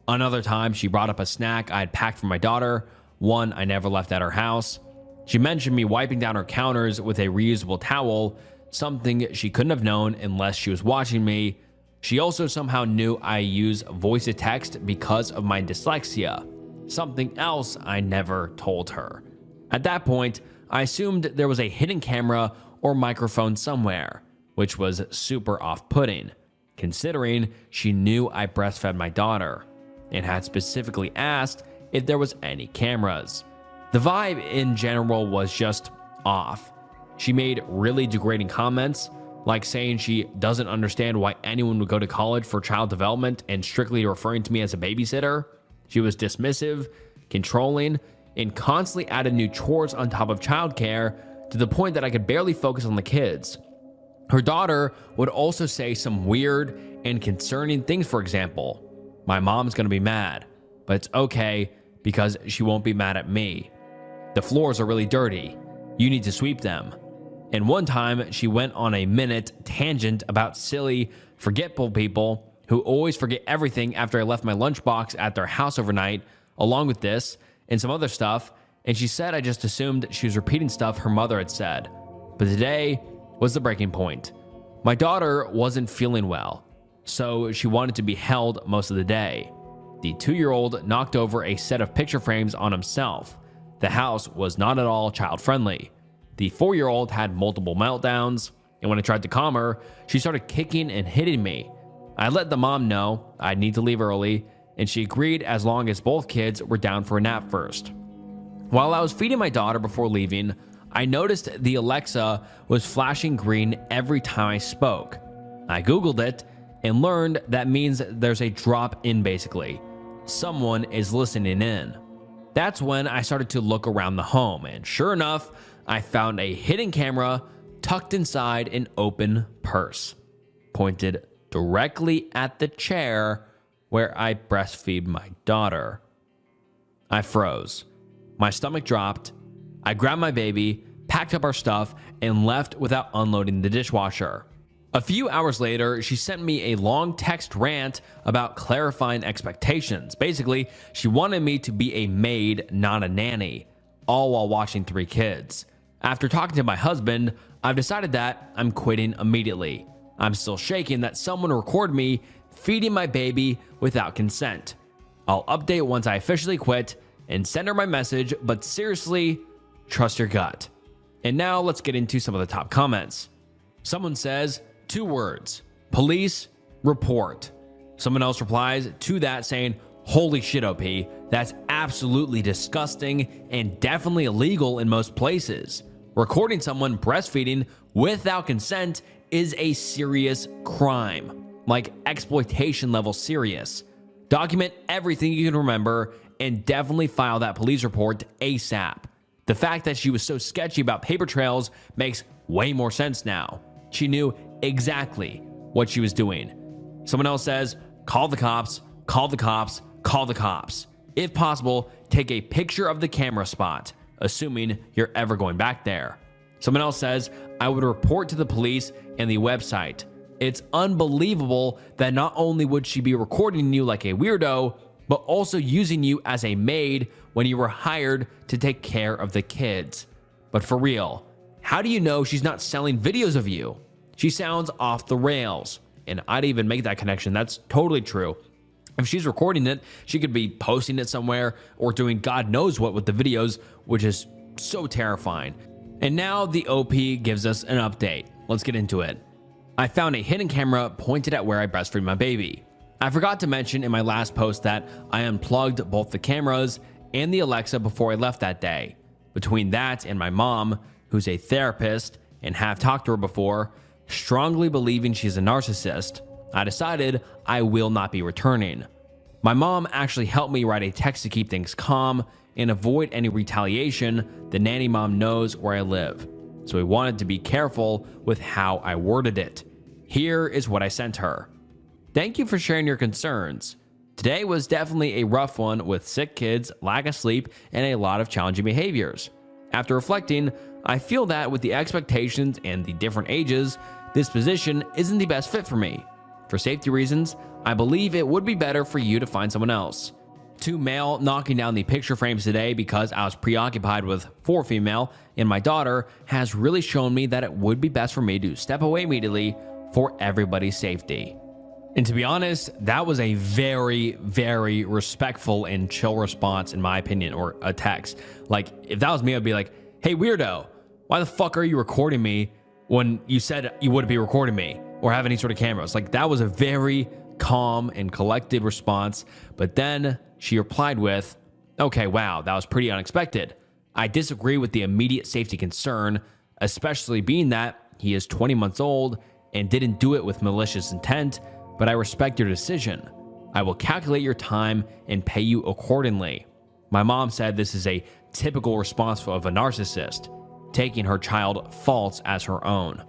Another time, she brought up a snack I had packed for my daughter, one I never left at her house. She mentioned me wiping down her counters with a reusable towel, something she couldn't have known unless she was watching me. She also somehow knew I use voice to text because of my dyslexia, something else I never told her. At that point, I assumed there was a hidden camera or microphone somewhere, which was super off-putting, considering she knew I breastfed my daughter and had specifically asked if there was any cameras. The vibe in general was just off. She made really degrading comments, like saying she doesn't understand why anyone would go to college for child development and strictly referring to me as a babysitter. She was dismissive, controlling, and constantly added new chores on top of childcare to the point that I could barely focus on the kids. Her daughter would also say some weird and concerning things. For example, "My mom's gonna be mad, but it's okay because she won't be mad at me. The floors are really dirty. You need to sweep them." And one time, she went on a minute tangent about silly, forgetful people who always forget everything after I left my lunchbox at their house overnight, along with this and some other stuff. And she said I just assumed she was repeating stuff her mother had said. But today was the breaking point. My daughter wasn't feeling well, so she wanted to be held most of the day. The 2-year-old knocked over a set of picture frames on himself. The house was not at all child-friendly. The 4-year-old had multiple meltdowns, and when I tried to calm her, she started kicking and hitting me. I let the mom know I'd need to leave early, and she agreed as long as both kids were down for a nap first. While I was feeding my daughter before leaving, I noticed the Alexa was flashing green every time I spoke. I Googled it and learned that means there's a drop in basically. Someone is listening in. That's when I started to look around the home, and sure enough, I found a hidden camera tucked inside an open purse, pointed directly at the chair where I breastfeed my daughter. I froze. My stomach dropped. I grabbed my baby, packed up our stuff, and left without unloading the dishwasher. A few hours later, she sent me a long text rant about clarifying expectations. Basically, she wanted me to be a maid, not a nanny, all while watching 3 kids. After talking to my husband, I've decided that I'm quitting immediately. I'm still shaken that someone recorded me feeding my baby without consent. I'll update once I officially quit and send her my message, but seriously, trust your gut. And now let's get into some of the top comments. Someone says, 2 words, police report. Someone else replies to that saying, holy shit, OP, that's absolutely disgusting and definitely illegal in most places. Recording someone breastfeeding without consent is a serious crime, like exploitation level serious. Document everything you can remember and definitely file that police report ASAP. The fact that she was so sketchy about paper trails makes way more sense now. She knew exactly what she was doing. Someone else says, call the cops, call the cops, call the cops. If possible, take a picture of the camera spot, assuming you're ever going back there. Someone else says, I would report to the police and the website. It's unbelievable that not only would she be recording you like a weirdo, but also using you as a maid when you were hired to take care of the kids. But for real, how do you know she's not selling videos of you? She sounds off the rails. And I'd even make that connection. That's totally true. If she's recording it, she could be posting it somewhere or doing God knows what with the videos, which is so terrifying. And now the OP gives us an update. Let's get into it. I found a hidden camera pointed at where I breastfeed my baby. I forgot to mention in my last post that I unplugged both the cameras and the Alexa before I left that day. Between that and my mom, who's a therapist and have talked to her before, strongly believing she's a narcissist, I decided I will not be returning. My mom actually helped me write a text to keep things calm and avoid any retaliation. The nanny mom knows where I live, so we wanted to be careful with how I worded it. Here is what I sent her. Thank you for sharing your concerns. Today was definitely a rough one with sick kids, lack of sleep, and a lot of challenging behaviors. After reflecting, I feel that with the expectations and the different ages, this position isn't the best fit for me. For safety reasons, I believe it would be better for you to find someone else. 2 male knocking down the picture frames today because I was preoccupied with 4 female, and my daughter has really shown me that it would be best for me to step away immediately for everybody's safety. And to be honest, that was a very, very respectful and chill response in my opinion, or a text. Like, if that was me, I'd be like, hey weirdo, why the fuck are you recording me when you said you wouldn't be recording me or have any sort of cameras? Like, that was a very calm and collected response. But then she replied with, okay, wow, that was pretty unexpected. I disagree with the immediate safety concern, especially being that he is 20 months old and didn't do it with malicious intent, but I respect your decision. I will calculate your time and pay you accordingly. My mom said this is a typical response of a narcissist, taking her child faults as her own.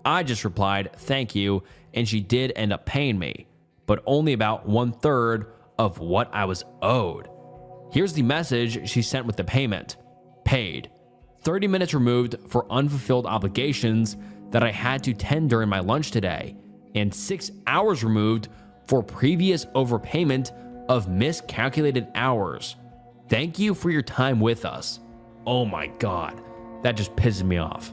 I just replied, thank you, and she did end up paying me, but only about 1/3 of what I was owed. Here's the message she sent with the payment. Paid. 30 minutes removed for unfulfilled obligations that I had to tend during my lunch today, and 6 hours removed for previous overpayment of miscalculated hours. Thank you for your time with us. Oh my God, that just pisses me off.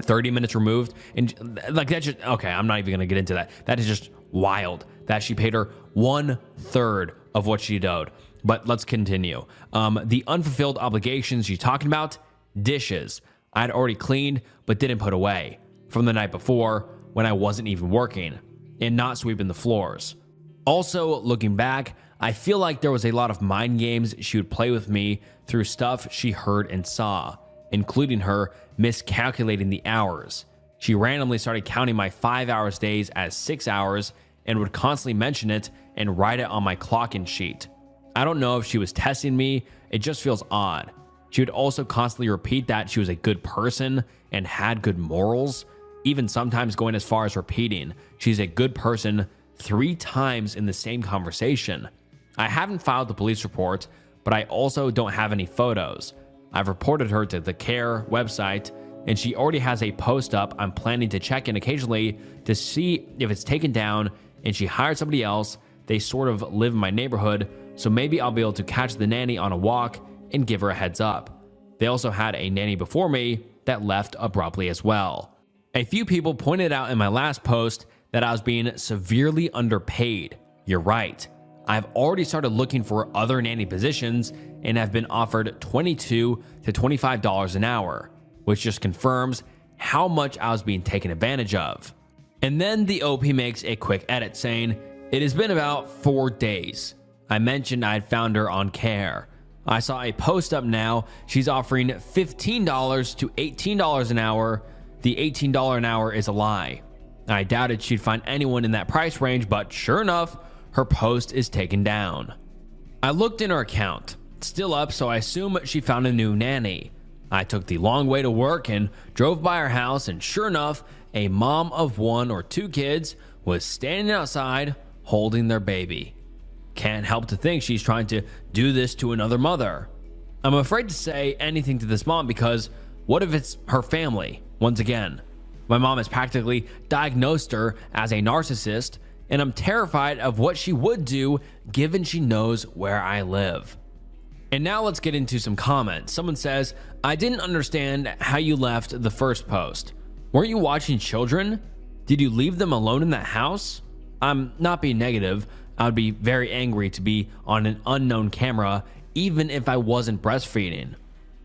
30 minutes removed, and like that just, okay, I'm not even gonna get into that. That is just wild that she paid her 1/3 of what she owed. But let's continue. The unfulfilled obligations she's talking about, dishes. I'd already cleaned, but didn't put away from the night before when I wasn't even working, and not sweeping the floors. Also, looking back, I feel like there was a lot of mind games she would play with me through stuff she heard and saw, including her miscalculating the hours. She randomly started counting my 5 hours days as 6 hours and would constantly mention it and write it on my clock-in sheet. I don't know if she was testing me, it just feels odd. She would also constantly repeat that she was a good person and had good morals, even sometimes going as far as repeating she's a good person 3 times in the same conversation. I haven't filed the police report, but I also don't have any photos. I've reported her to the CARE website, and she already has a post up. I'm planning to check in occasionally to see if it's taken down, and she hired somebody else. They sort of live in my neighborhood, so maybe I'll be able to catch the nanny on a walk and give her a heads up. They also had a nanny before me that left abruptly as well. A few people pointed out in my last post that I was being severely underpaid. You're right. I've already started looking for other nanny positions and have been offered $22 to $25 an hour, which just confirms how much I was being taken advantage of. And then the OP makes a quick edit saying, "It has been about 4 days. I mentioned I had found her on CARE. I saw a post up now. She's offering $15 to $18 an hour. The $18 an hour is a lie. I doubted she'd find anyone in that price range, but sure enough, her post is taken down." I looked in her account. Still up, so I assume she found a new nanny. I took the long way to work and drove by her house, and sure enough, a mom of 1 or 2 kids was standing outside holding their baby. Can't help to think she's trying to do this to another mother. I'm afraid to say anything to this mom because what if it's her family? Once again, my mom has practically diagnosed her as a narcissist, and I'm terrified of what she would do given she knows where I live. And now let's get into some comments. Someone says, "I didn't understand how you left the first post. Weren't you watching children? Did you leave them alone in that house?" I'm not being negative. I would be very angry to be on an unknown camera, even if I wasn't breastfeeding.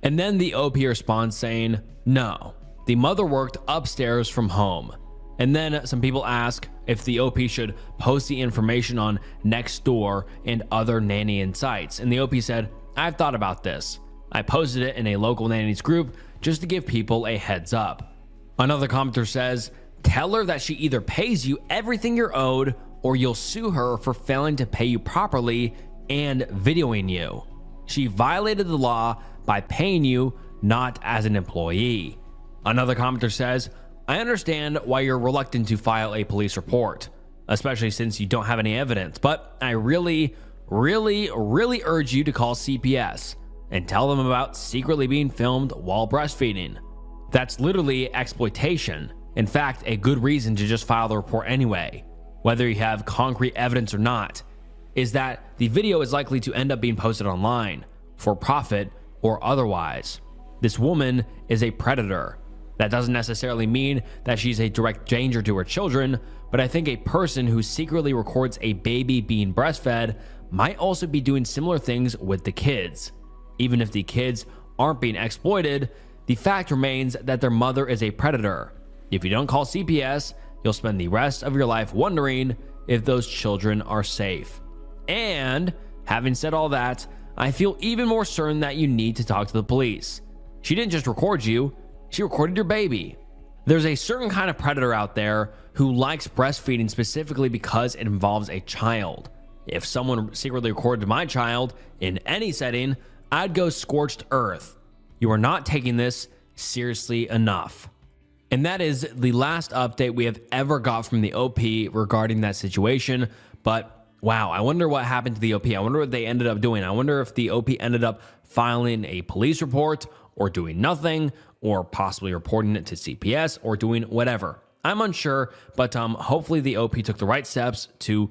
And then the OP responds saying, "No, the mother worked upstairs from home." And then some people ask if the OP should post the information on Nextdoor and other nannying sites. And the OP said, "I've thought about this. I posted it in a local nannies group just to give people a heads up." Another commenter says, "Tell her that she either pays you everything you're owed or you'll sue her for failing to pay you properly and videoing you. She violated the law by paying you, not as an employee." Another commenter says, "I understand why you're reluctant to file a police report, especially since you don't have any evidence, but I really urge you to call CPS and tell them about secretly being filmed while breastfeeding. That's literally exploitation. In fact, a good reason to just file the report anyway, whether you have concrete evidence or not, is that the video is likely to end up being posted online for profit or otherwise. This woman is a predator. That doesn't necessarily mean that she's a direct danger to her children, but I think a person who secretly records a baby being breastfed might also be doing similar things with the kids. Even if the kids aren't being exploited, the fact remains that their mother is a predator. If you don't call CPS, you'll spend the rest of your life wondering if those children are safe. And having said all that, I feel even more certain that you need to talk to the police. She didn't just record you, she recorded your baby. There's a certain kind of predator out there who likes breastfeeding specifically because it involves a child. If someone secretly recorded my child in any setting, I'd go scorched earth. You are not taking this seriously enough. And that is the last update we have ever got from the OP regarding that situation. But wow, I wonder what happened to the OP. I wonder what they ended up doing. I wonder if the OP ended up filing a police report or doing nothing, or possibly reporting it to CPS or doing whatever. I'm unsure, but hopefully the OP took the right steps to,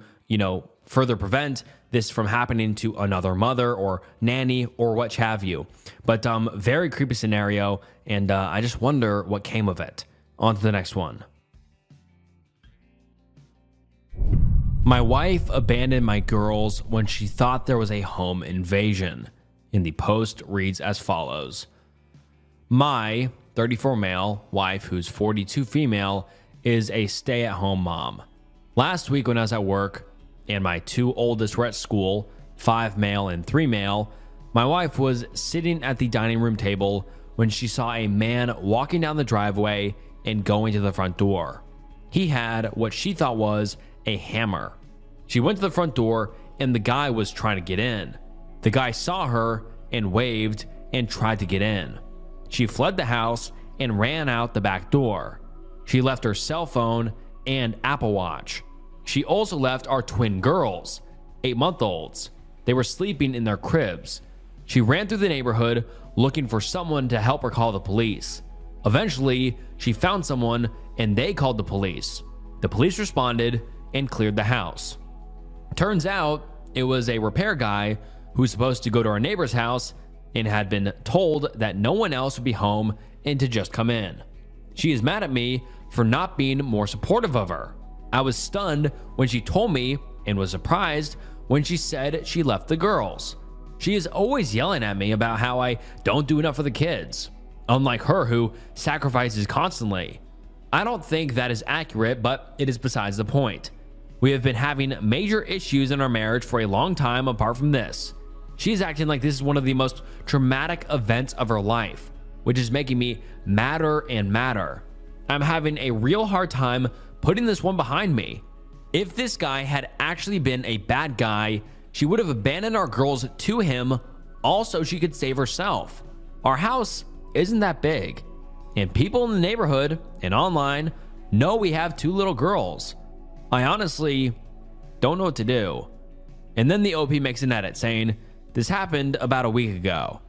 further prevent this from happening to another mother or nanny or what have you. But very creepy scenario, and I just wonder what came of it. On to the next one. My wife abandoned my girls when she thought there was a home invasion. And the post reads as follows. My 34 male wife, who's 42 female, is a stay-at-home mom. Last week when I was at work and my 2 oldest were at school, 5 male and 3 male, my wife was sitting at the dining room table when she saw a man walking down the driveway and going to the front door. He had what she thought was a hammer. She went to the front door and the guy was trying to get in. The guy saw her and waved and tried to get in. She fled the house and ran out the back door. She left her cell phone and Apple Watch. She also left our twin girls, 8-month-olds. They were sleeping in their cribs. She ran through the neighborhood looking for someone to help her call the police. Eventually, she found someone and they called the police. The police responded and cleared the house. Turns out it was a repair guy who was supposed to go to our neighbor's house and had been told that no one else would be home and to just come in. She is mad at me for not being more supportive of her. I was stunned when she told me and was surprised when she said she left the girls. She is always yelling at me about how I don't do enough for the kids, unlike her who sacrifices constantly. I don't think that is accurate, but it is besides the point. We have been having major issues in our marriage for a long time apart from this. She is acting like this is one of the most traumatic events of her life, which is making me madder and madder. I'm having a real hard time putting this one behind me. If this guy had actually been a bad guy, she would have abandoned our girls to him, also she could save herself. Our house isn't that big, and people in the neighborhood and online know we have 2 little girls. I honestly don't know what to do. And then the OP makes an edit saying, this happened about a week ago.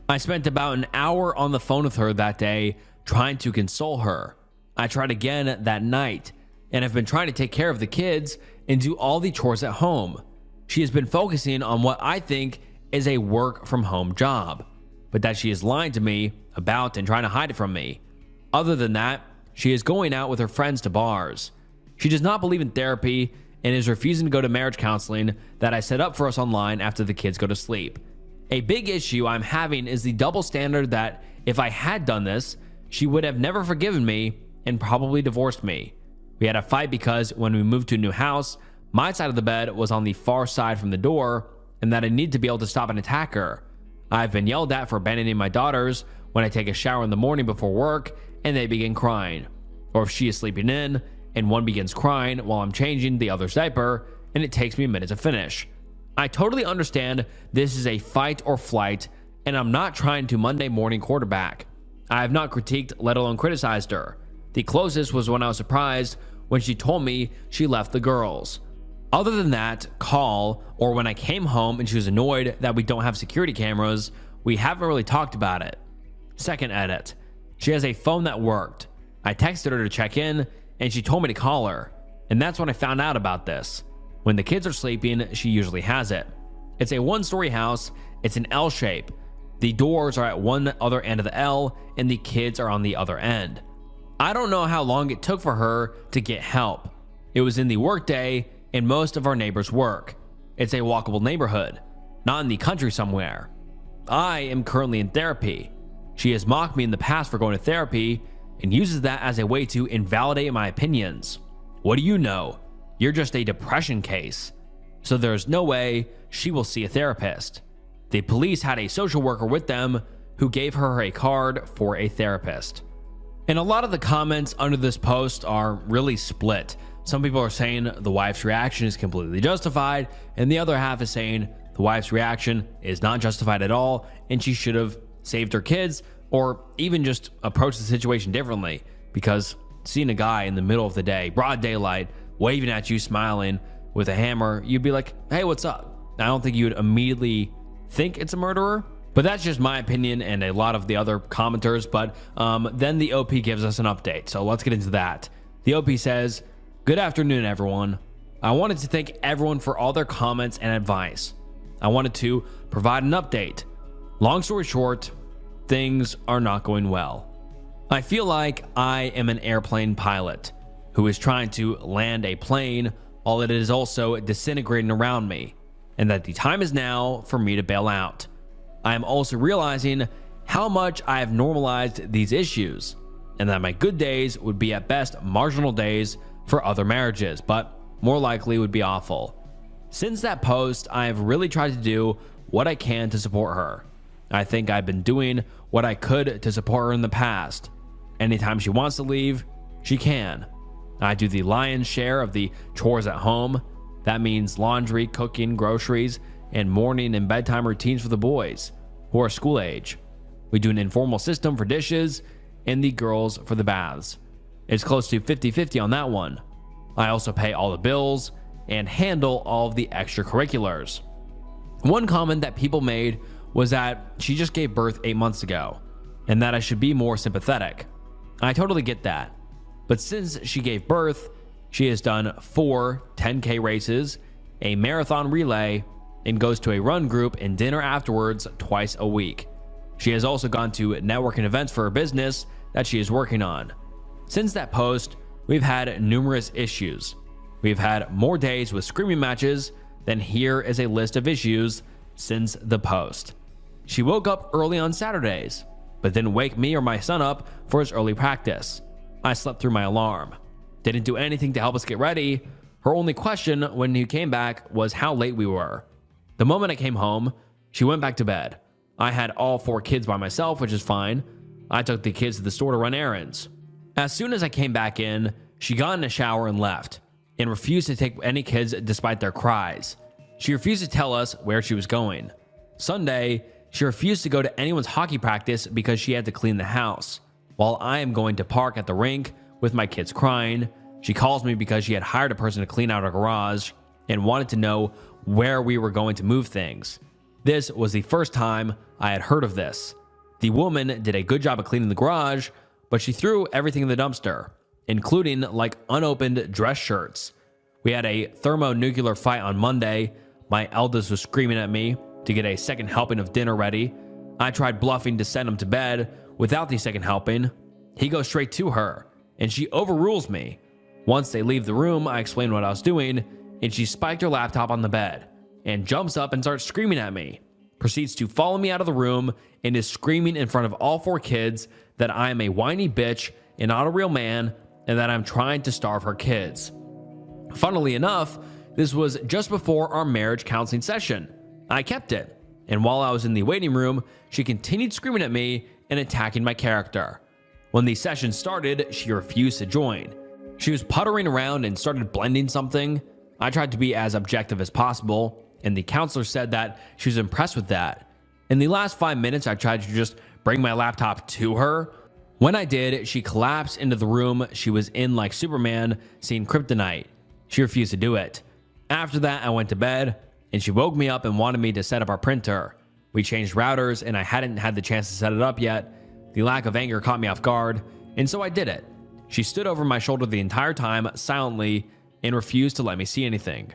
I spent about an hour on the phone with her that day trying to console her. I tried again that night and have been trying to take care of the kids and do all the chores at home. She has been focusing on what I think is a work from home job, but that she is lying to me about and trying to hide it from me. Other than that, she is going out with her friends to bars. She does not believe in therapy and is refusing to go to marriage counseling that I set up for us online after the kids go to sleep. A big issue I'm having is the double standard that if I had done this, she would have never forgiven me and probably divorced me. We had a fight because when we moved to a new house, my side of the bed was on the far side from the door and that I need to be able to stop an attacker. I've been yelled at for abandoning my daughters when I take a shower in the morning before work and they begin crying. Or if she is sleeping in and one begins crying while I'm changing the other's diaper and it takes me a minute to finish. I totally understand this is a fight or flight and I'm not trying to Monday morning quarterback. I have not critiqued, let alone criticized her. The closest was when I was surprised when she told me she left the girls. Other than that call, or when I came home and she was annoyed that we don't have security cameras, we haven't really talked about it. Second edit. She has a phone that worked. I texted her to check in and she told me to call her. And that's when I found out about this. When the kids are sleeping, she usually has it. It's a 1-story house. It's an L shape. The doors are at one other end of the L and the kids are on the other end. I don't know how long it took for her to get help. It was in the workday and most of our neighbors work. It's a walkable neighborhood, not in the country somewhere. I am currently in therapy. She has mocked me in the past for going to therapy and uses that as a way to invalidate my opinions. What do you know? You're just a depression case. So there's no way she will see a therapist. The police had a social worker with them who gave her a card for a therapist. And a lot of the comments under this post are really split. Some people are saying the wife's reaction is completely justified, and the other half is saying the wife's reaction is not justified at all, and she should have saved her kids or even just approached the situation differently, because seeing a guy in the middle of the day, broad daylight, waving at you, smiling with a hammer, you'd be like, hey, what's up? I don't think you would immediately think it's a murderer, but that's just my opinion and a lot of the other commenters. But then the OP gives us an update, so let's get into that. The OP says, good afternoon, everyone. I wanted to thank everyone for all their comments and advice. I wanted to provide an update. Long story short, things are not going well. I feel like I am an airplane pilot who is trying to land a plane while it is also disintegrating around me, and that the time is now for me to bail out. I am also realizing how much I have normalized these issues, and that my good days would be at best marginal days for other marriages, but more likely would be awful. Since that post, I have really tried to do what I can to support her. I think I've been doing what I could to support her in the past. Anytime she wants to leave, she can. I do the lion's share of the chores at home. That means laundry, cooking, groceries, and morning and bedtime routines for the boys, who are school age. We do an informal system for dishes and the girls for the baths. It's close to 50-50 on that one. I also pay all the bills and handle all of the extracurriculars. One comment that people made was that she just gave birth 8 months ago, and that I should be more sympathetic. I totally get that. But since she gave birth, she has done 4 10K races, a marathon relay, and goes to a run group and dinner afterwards twice a week. She has also gone to networking events for her business that she is working on. Since that post, we've had numerous issues. We've had more days with screaming matches, then here is a list of issues since the post. She woke up early on Saturdays, but didn't wake me or my son up for his early practice. I slept through my alarm. Didn't do anything to help us get ready. Her only question when he came back was how late we were. The moment I came home, she went back to bed. I had all 4 kids by myself, which is fine. I took the kids to the store to run errands. As soon as I came back in, she got in a shower and left, and refused to take any kids despite their cries. She refused to tell us where she was going. Sunday, she refused to go to anyone's hockey practice because she had to clean the house. While I am going to park at the rink with my kids crying, she calls me because she had hired a person to clean out our garage and wanted to know where we were going to move things. This was the first time I had heard of this. The woman did a good job of cleaning the garage, but she threw everything in the dumpster, including like unopened dress shirts. We had a thermonuclear fight on Monday. My eldest was screaming at me to get a second helping of dinner ready. I tried bluffing to send him to bed without the second helping. He goes straight to her, and she overrules me. Once they leave the room, I explain what I was doing, and she spiked her laptop on the bed and jumps up and starts screaming at me. Proceeds to follow me out of the room and is screaming in front of all 4 kids that I am a whiny bitch and not a real man, and that I'm trying to starve her kids. Funnily enough, this was just before our marriage counseling session. I kept it, and while I was in the waiting room, she continued screaming at me and attacking my character. When the session started, she refused to join. She was puttering around and started blending something. I tried to be as objective as possible, and the counselor said that she was impressed with that. In the last 5 minutes, I tried to just bring my laptop to her. When I did, she collapsed into the room she was in like Superman seeing kryptonite. She refused to do it. After that, I went to bed, and she woke me up and wanted me to set up our printer. We changed routers, and I hadn't had the chance to set it up yet. The lack of anger caught me off guard, and so I did it. She stood over my shoulder the entire time, silently, and refused to let me see anything.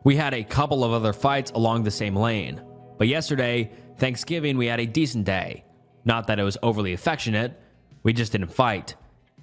We had a couple of other fights along the same lane, but yesterday, Thanksgiving, we had a decent day. Not that it was overly affectionate, we just didn't fight.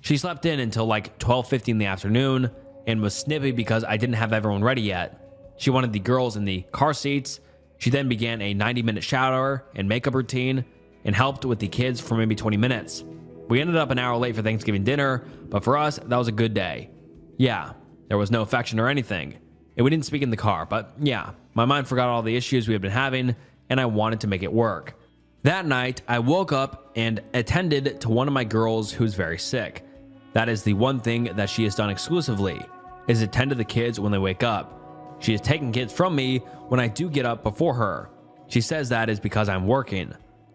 She slept in until like 12:50 in the afternoon and was snippy because I didn't have everyone ready yet. She wanted the girls in the car seats. She then began a 90-minute shower and makeup routine and helped with the kids for maybe 20 minutes. We ended up an hour late for Thanksgiving dinner, but for us, that was a good day. Yeah, there was no affection or anything, and we didn't speak in the car, but yeah, my mind forgot all the issues we had been having, and I wanted to make it work. That night, I woke up and attended to one of my girls who's very sick. That is the one thing that she has done exclusively, is attend to the kids when they wake up. She has taken kids from me when I do get up before her. She says that is because I'm working.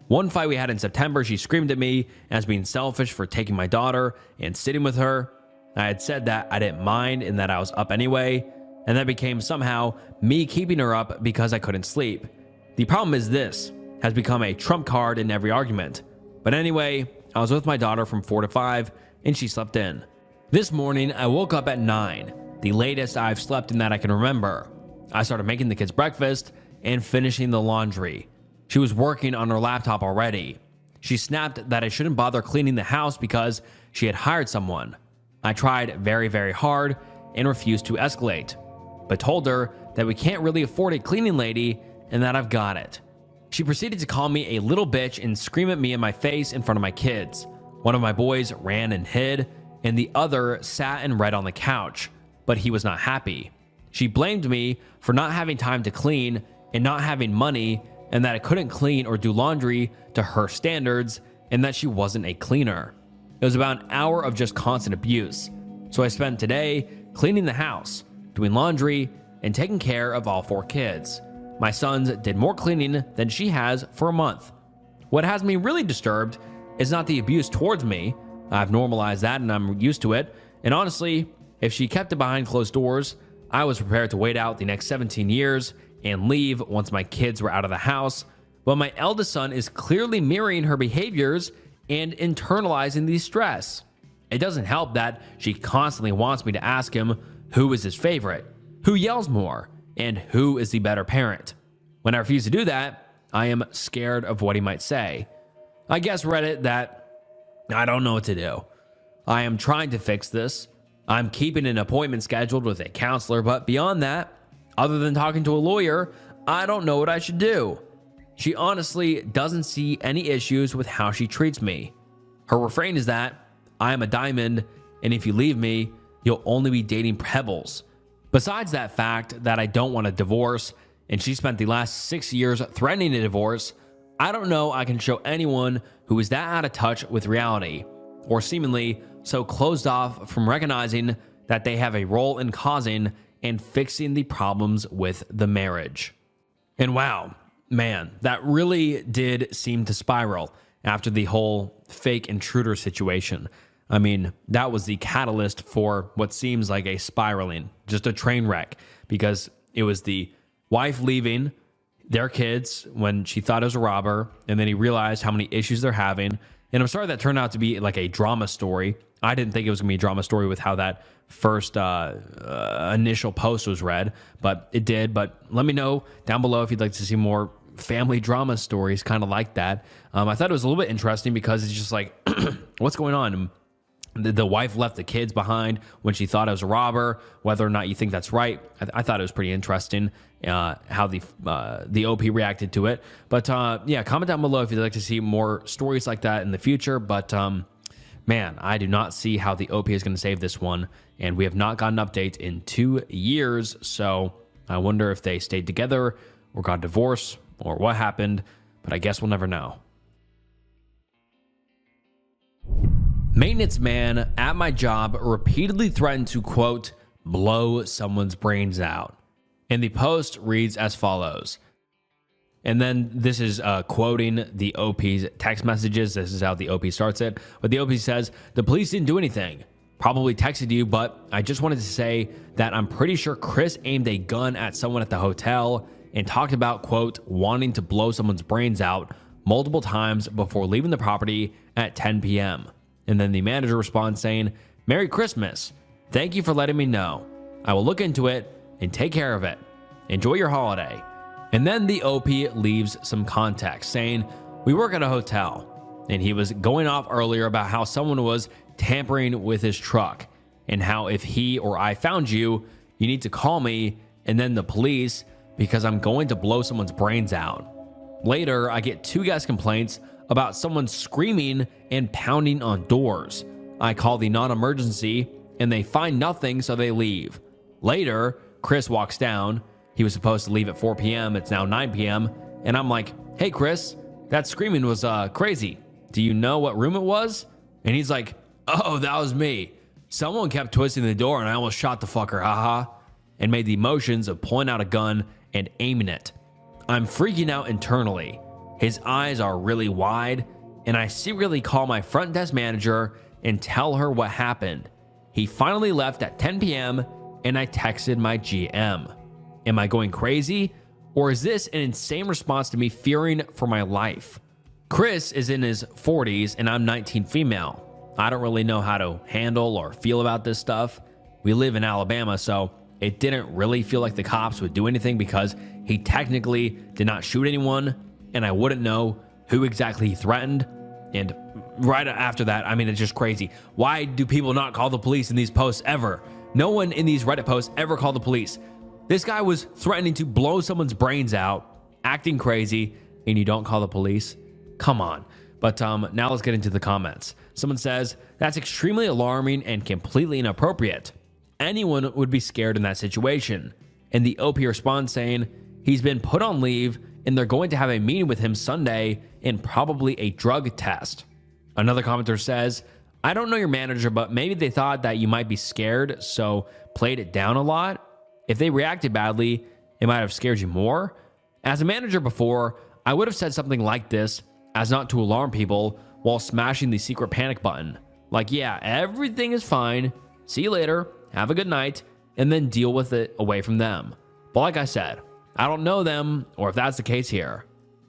One fight we had in September, she screamed at me as being selfish for taking my daughter and sitting with her. I had said that I didn't mind and that I was up anyway, and that became somehow me keeping her up because I couldn't sleep. The problem is this has become a trump card in every argument. But anyway, I was with my daughter from 4 to 5, and she slept in. This morning, I woke up at 9, the latest I've slept in that I can remember. I started making the kids breakfast and finishing the laundry. She was working on her laptop already. She snapped that I shouldn't bother cleaning the house because she had hired someone. I tried very, very hard and refused to escalate, but told her that we can't really afford a cleaning lady and that I've got it. She proceeded to call me a little bitch and scream at me in my face in front of my kids. One of my boys ran and hid, and the other sat and read on the couch, but he was not happy. She blamed me for not having time to clean and not having money, and that I couldn't clean or do laundry to her standards, and that she wasn't a cleaner. It was about an hour of just constant abuse. So I spent today cleaning the house, doing laundry, and taking care of all 4 kids. My sons did more cleaning than she has for a month. What has me really disturbed is not the abuse towards me. I've normalized that and I'm used to it. And honestly, if she kept it behind closed doors, I was prepared to wait out the next 17 years and leave once my kids were out of the house. but my eldest son is clearly mirroring her behaviors and internalizing the stress. It doesn't help that she constantly wants me to ask him who is his favorite, who yells more, and who is the better parent. When I refuse to do that, I am scared of what he might say. I guess Reddit that I don't know what to do. I am trying to fix this. I'm keeping an appointment scheduled with a counselor, but beyond that, other than talking to a lawyer, I don't know what I should do. She honestly doesn't see any issues with how she treats me. Her refrain is that I am a diamond, and if you leave me, you'll only be dating pebbles. Besides that fact that I don't want a divorce, and she spent the last 6 years threatening a divorce, I don't know I can show anyone who is that out of touch with reality, or seemingly so closed off from recognizing that they have a role in causing and fixing the problems with the marriage. And wow, man, that really did seem to spiral after the whole fake intruder situation. I mean, that was the catalyst for what seems like a spiraling, just a train wreck, because it was the wife leaving their kids when she thought it was a robber, and then he realized how many issues they're having. And I'm sorry that turned out to be like a drama story. I didn't think it was going to be a drama story with how that first initial post was read, but it did. But let me know down below if you'd like to see more family drama stories kind of like that. I thought it was a little bit interesting because it's just like, what's going on? The wife left the kids behind when she thought it was a robber. Whether or not you think that's right, I thought it was pretty interesting how the OP reacted to it. But yeah, comment down below if you'd like to see more stories like that in the future. But man, I do not see how the OP is going to save this one, and we have not gotten an update in 2 years. So I wonder if they stayed together or got divorced or what happened. But I guess we'll never know. Maintenance man at my job repeatedly threatened to, quote, blow someone's brains out. And the post reads as follows. And then this is quoting the OP's text messages. This is how the OP starts it. But the OP says, the police didn't do anything. Probably texted you, but I just wanted to say that I'm pretty sure Chris aimed a gun at someone at the hotel and talked about, quote, wanting to blow someone's brains out multiple times before leaving the property at 10 p.m. And then the manager responds saying, Merry Christmas. Thank you for letting me know. I will look into it and take care of it. Enjoy your holiday. And then the OP leaves some context saying, we work at a hotel, and he was going off earlier about how someone was tampering with his truck and how if he or I found you, you need to call me and then the police because I'm going to blow someone's brains out. Later, I get 2 guest complaints about someone screaming and pounding on doors. I call the non-emergency and they find nothing, so they leave. Later, Chris walks down. He was supposed to leave at 4 p.m. It's now 9 p.m. And I'm like, hey, Chris, that screaming was crazy. Do you know what room it was? And he's like, oh, that was me. Someone kept twisting the door and I almost shot the fucker, haha, and made the motions of pulling out a gun and aiming it. I'm freaking out internally. His eyes are really wide, and I secretly call my front desk manager and tell her what happened. He finally left at 10 p.m., and I texted my GM. Am I going crazy, or is this an insane response to me fearing for my life? Chris is in his 40s, and I'm 19 female. I don't really know how to handle or feel about this stuff. We live in Alabama, so it didn't really feel like the cops would do anything because he technically did not shoot anyone, and I wouldn't know who exactly he threatened. And right after that, I mean, it's just crazy. Why do people not call the police in these posts ever? No one in these Reddit posts ever called the police. This guy was threatening to blow someone's brains out, acting crazy, and you don't call the police? Come on. But now let's get into the comments. Someone says, that's extremely alarming and completely inappropriate. Anyone would be scared in that situation. And the OP responds saying, he's been put on leave and they're going to have a meeting with him Sunday and probably a drug test. Another commenter says, I don't know your manager, but maybe they thought that you might be scared, so played it down a lot. If they reacted badly, it might have scared you more. As a manager before, I would have said something like this as not to alarm people while smashing the secret panic button. Like, yeah, everything is fine. See you later. Have a good night. And then deal with it away from them. But like I said, I don't know them or if that's the case here.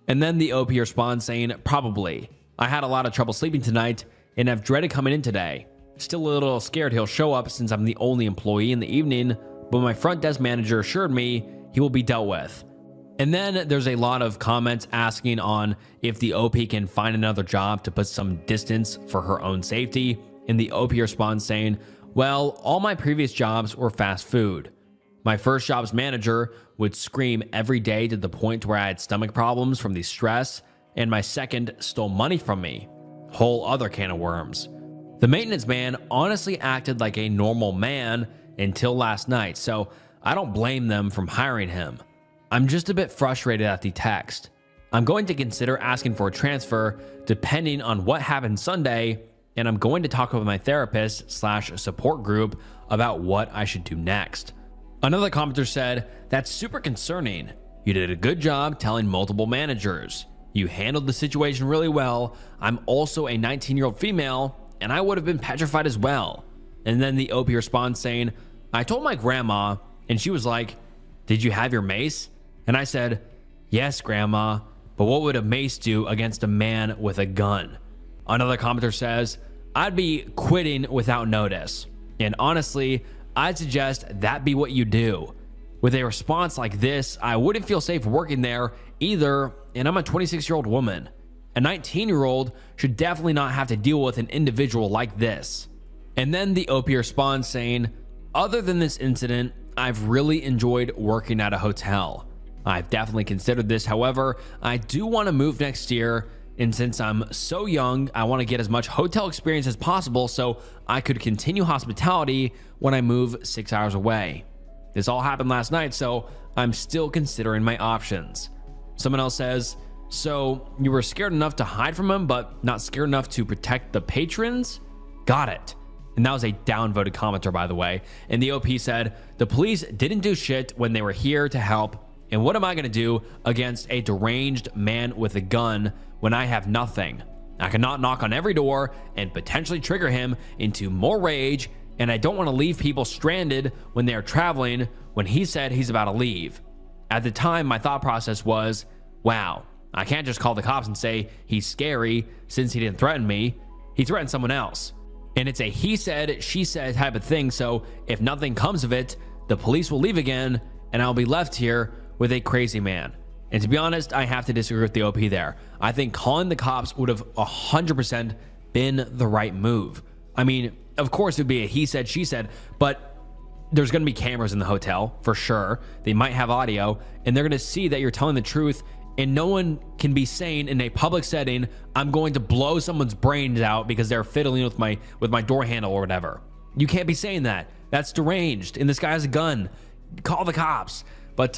And then the OP responds saying, probably. I had a lot of trouble sleeping tonight and have dreaded coming in today. Still a little scared he'll show up since I'm the only employee in the evening, but my front desk manager assured me he will be dealt with. And then there's a lot of comments asking on if the OP can find another job to put some distance for her own safety. And the OP responds saying, well, all my previous jobs were fast food. My first job's manager would scream every day to the point where I had stomach problems from the stress, and my second stole money from me. Whole other can of worms. The maintenance man honestly acted like a normal man until last night, so I don't blame them from hiring him. I'm just a bit frustrated at the text. I'm going to consider asking for a transfer depending on what happened Sunday, and I'm going to talk with my therapist/support group about what I should do next. Another commenter said, that's super concerning. You did a good job telling multiple managers. You handled the situation really well. I'm also a 19-year-old female, and I would have been petrified as well. And then the OP responds saying, I told my grandma, and she was like, did you have your mace? And I said, yes, grandma, but what would a mace do against a man with a gun? Another commenter says, I'd be quitting without notice. And honestly, I'd suggest that be what you do. With a response like this, I wouldn't feel safe working there either, and I'm a 26-year-old woman. A 19-year-old should definitely not have to deal with an individual like this. And then the OP responds saying, other than this incident, I've really enjoyed working at a hotel. I've definitely considered this, however, I do want to move next year, and since I'm so young, I want to get as much hotel experience as possible so I could continue hospitality when I move 6 hours away. This all happened last night, so I'm still considering my options. Someone else says, so you were scared enough to hide from him, but not scared enough to protect the patrons? Got it. And that was a downvoted commenter, by the way. And the OP said, the police didn't do shit when they were here to help. And what am I going to do against a deranged man with a gun when I have nothing? I cannot knock on every door and potentially trigger him into more rage, and I don't want to leave people stranded when they are traveling when he said he's about to leave. At the time, my thought process was, wow, I can't just call the cops and say he's scary since he didn't threaten me. He threatened someone else. And it's a he said, she said type of thing, so if nothing comes of it, the police will leave again, and I'll be left here with a crazy man. And to be honest, I have to disagree with the OP there. I think calling the cops would have 100% been the right move. I mean, of course it would be a he said, she said, but there's going to be cameras in the hotel for sure. They might have audio, and they're going to see that you're telling the truth, and no one can be saying in a public setting, I'm going to blow someone's brains out because they're fiddling with my door handle or whatever. You can't be saying that. That's deranged, and this guy has a gun. Call the cops. But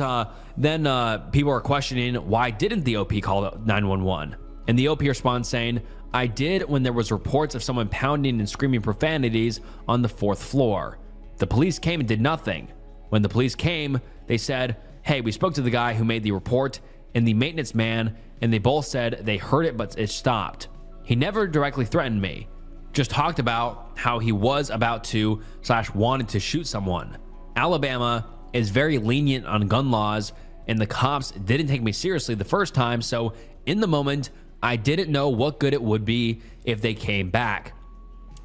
then people are questioning, why didn't the OP call 911? And the OP responds saying, I did when there was reports of someone pounding and screaming profanities on the 4th floor. The police came and did nothing. When the police came, they said, hey, we spoke to the guy who made the report and the maintenance man, and they both said they heard it, but it stopped. He never directly threatened me, just talked about how he was about to / wanted to shoot someone. Alabama is very lenient on gun laws, and the cops didn't take me seriously the first time, so in the moment, I didn't know what good it would be if they came back.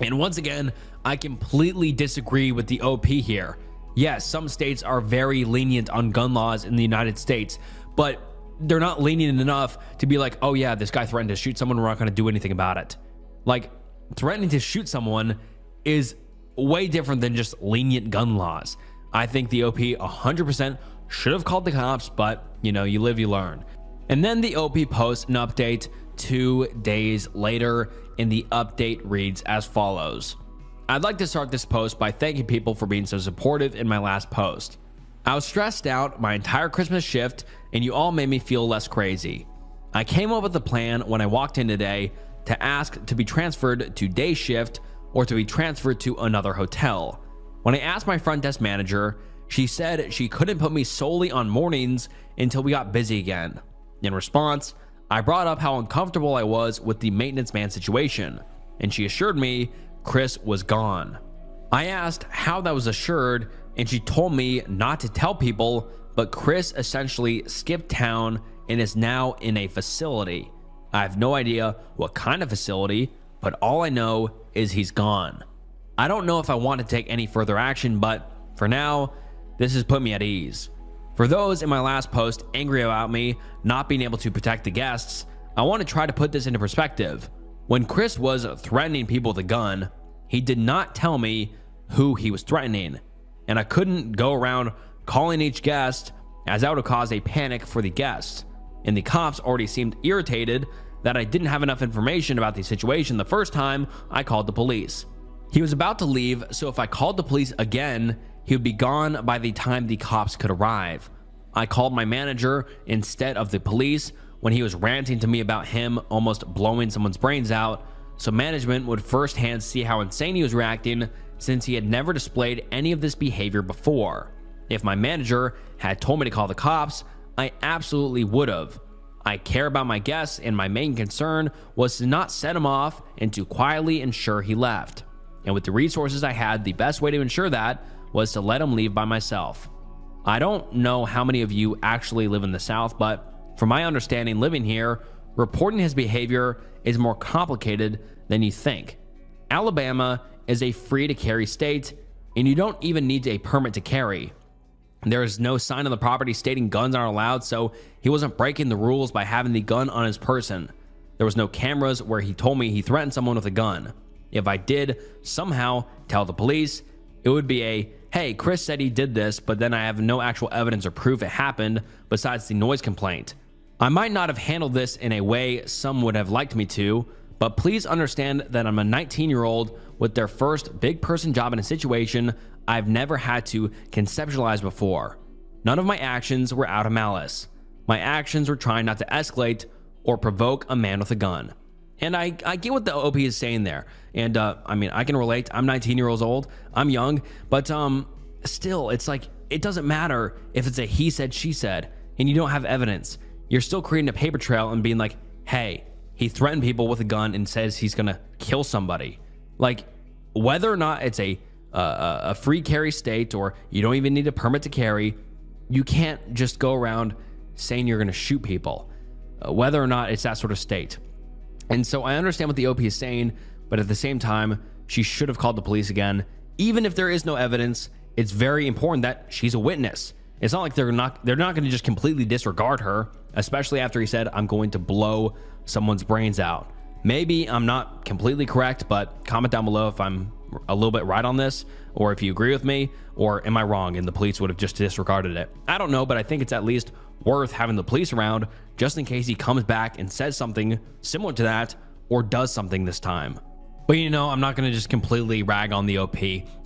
And once again, I completely disagree with the OP here. Yes, some states are very lenient on gun laws in the United States, but they're not lenient enough to be like, oh yeah, this guy threatened to shoot someone, we're not going to do anything about it. Like, threatening to shoot someone is way different than just lenient gun laws. I think the OP 100% should have called the cops, but you know, you live, you learn. And then the OP posts an update 2 days later, and the update reads as follows. I'd like to start this post by thanking people for being so supportive in my last post. I was stressed out my entire Christmas shift, and you all made me feel less crazy. I came up with a plan when I walked in today to ask to be transferred to day shift or to be transferred to another hotel. When I asked my front desk manager, she said she couldn't put me solely on mornings until we got busy again. In response, I brought up how uncomfortable I was with the maintenance man situation, and she assured me Chris was gone. I asked how that was assured, and she told me not to tell people, but Chris essentially skipped town and is now in a facility. I have no idea what kind of facility, but all I know is he's gone. I don't know if I want to take any further action, but for now, this has put me at ease. For those in my last post angry about me not being able to protect the guests, I want to try to put this into perspective. When Chris was threatening people with a gun, he did not tell me who he was threatening, and I couldn't go around calling each guest, as that would have caused a panic for the guests. And the cops already seemed irritated that I didn't have enough information about the situation the first time I called the police. He was about to leave, so if I called the police again, he would be gone by the time the cops could arrive. I called my manager instead of the police when he was ranting to me about him almost blowing someone's brains out, so management would firsthand see how insane he was reacting, since he had never displayed any of this behavior before. If my manager had told me to call the cops, I absolutely would have. I care about my guests, and my main concern was to not set him off and to quietly ensure he left. And with the resources I had, the best way to ensure that was to let him leave by myself. I don't know how many of you actually live in the South, but from my understanding living here, reporting his behavior is more complicated than you think. Alabama is a free to carry state, and you don't even need a permit to carry. There is no sign on the property stating guns aren't allowed, so he wasn't breaking the rules by having the gun on his person. There was no cameras where he told me he threatened someone with a gun. If I did somehow tell the police, it would be a, hey, Chris said he did this, but then I have no actual evidence or proof it happened besides the noise complaint. I might not have handled this in a way some would have liked me to, but please understand that I'm a 19-year-old with their first big person job in a situation I've never had to conceptualize before. None of my actions were out of malice. My actions were trying not to escalate or provoke a man with a gun. And I get what the OP is saying there. And I mean, I can relate. I'm 19 years old. I'm young. But still, it's like, it doesn't matter if it's a he said, she said, and you don't have evidence. You're still creating a paper trail and being like, hey, he threatened people with a gun and says he's going to kill somebody. Like, whether or not it's a free carry state or you don't even need a permit to carry, you can't just go around saying you're going to shoot people, whether or not it's that sort of state. And so I understand what the OP is saying, but at the same time, she should have called the police again. Even if there is no evidence, it's very important that she's a witness. It's not like they're not going to just completely disregard her, especially after he said, I'm going to blow someone's brains out. Maybe I'm not completely correct, but comment down below if I'm a little bit right on this, or if you agree with me, or am I wrong and the police would have just disregarded it. I don't know, but I think it's at least worth having the police around just in case he comes back and says something similar to that or does something this time. But you know, I'm not going to just completely rag on the OP.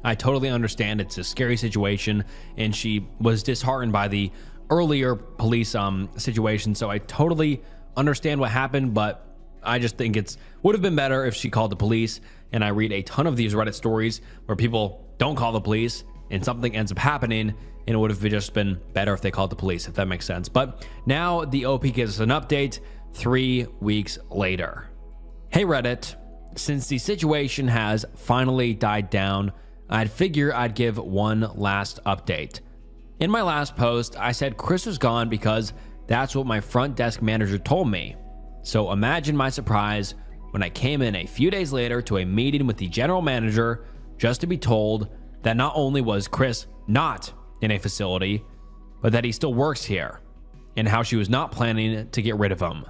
I totally understand it's a scary situation and she was disheartened by the earlier police situation, so I totally understand what happened, but I just think it's would have been better if she called the police. And I read a ton of these Reddit stories where people don't call the police and something ends up happening, and it would have just been better if they called the police, if that makes sense. But now the OP gives us an update 3 weeks later. Hey Reddit, since the situation has finally died down, I'd figure I'd give one last update. In my last post, I said Chris was gone because that's what my front desk manager told me. So imagine my surprise when I came in a few days later to a meeting with the general manager just to be told that not only was Chris not in a facility, but that he still works here, and how she was not planning to get rid of him.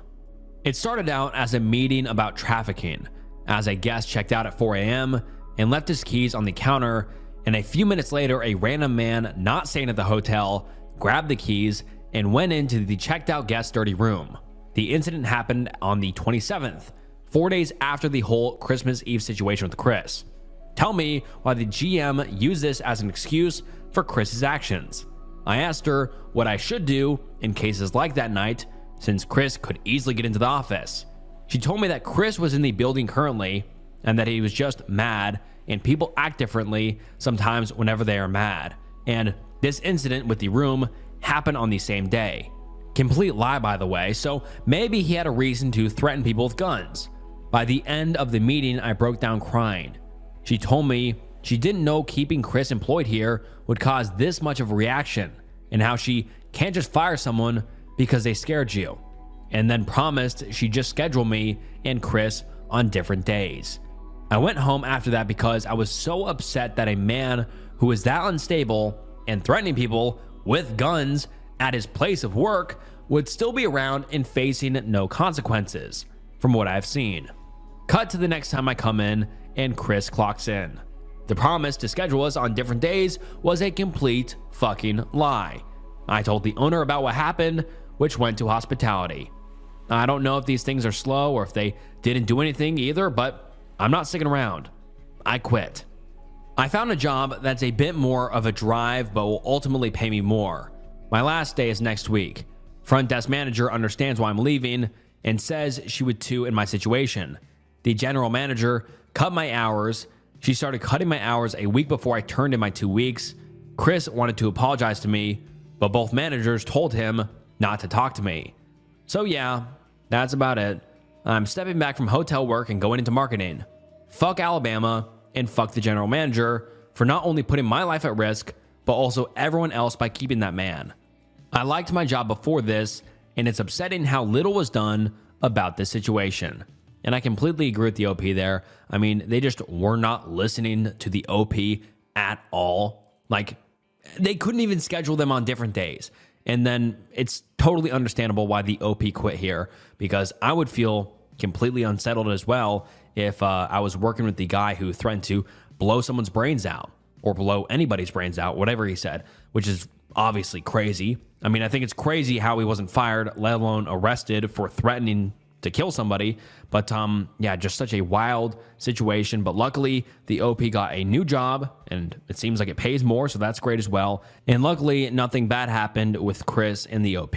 It started out as a meeting about trafficking, as a guest checked out at 4 a.m. and left his keys on the counter, and a few minutes later a random man not staying at the hotel grabbed the keys and went into the checked out guest's dirty room. The incident happened on the 27th, 4 days after the whole Christmas Eve situation with Chris. Tell me why the GM used this as an excuse for Chris's actions. I asked her what I should do in cases like that night, since Chris could easily get into the office. She told me that Chris was in the building currently and that he was just mad, and people act differently sometimes whenever they are mad. And this incident with the room happened on the same day. Complete lie, by the way, so maybe he had a reason to threaten people with guns. By the end of the meeting, I broke down crying. She told me she didn't know keeping Chris employed here would cause this much of a reaction, and how she can't just fire someone because they scared you, and then promised she'd just schedule me and Chris on different days. I went home after that because I was so upset that a man who was that unstable and threatening people with guns at his place of work would still be around and facing no consequences, from what I've seen. Cut to the next time I come in and Chris clocks in. The promise to schedule us on different days was a complete fucking lie. I told the owner about what happened, which went to hospitality. I don't know if these things are slow or if they didn't do anything either, but I'm not sticking around. I quit. I found a job that's a bit more of a drive but will ultimately pay me more. My last day is next week. Front desk manager understands why I'm leaving and says she would too in my situation. The general manager cut my hours. She started cutting my hours a week before I turned in my 2 weeks. Chris wanted to apologize to me, but both managers told him not to talk to me. So yeah, that's about it. I'm stepping back from hotel work and going into marketing. Fuck Alabama and fuck the general manager for not only putting my life at risk, but also everyone else by keeping that man. I liked my job before this, and it's upsetting how little was done about this situation. And I completely agree with the OP there. I mean, they just were not listening to the OP at all. Like, they couldn't even schedule them on different days. And then it's totally understandable why the OP quit here, because I would feel completely unsettled as well if I was working with the guy who threatened to blow someone's brains out or blow anybody's brains out, whatever he said, which is obviously crazy. I mean, I think it's crazy how he wasn't fired, let alone arrested for threatening to kill somebody. But yeah, just such a wild situation. But luckily, the OP got a new job, and it seems like it pays more, so that's great as well. And luckily, nothing bad happened with Chris and the OP.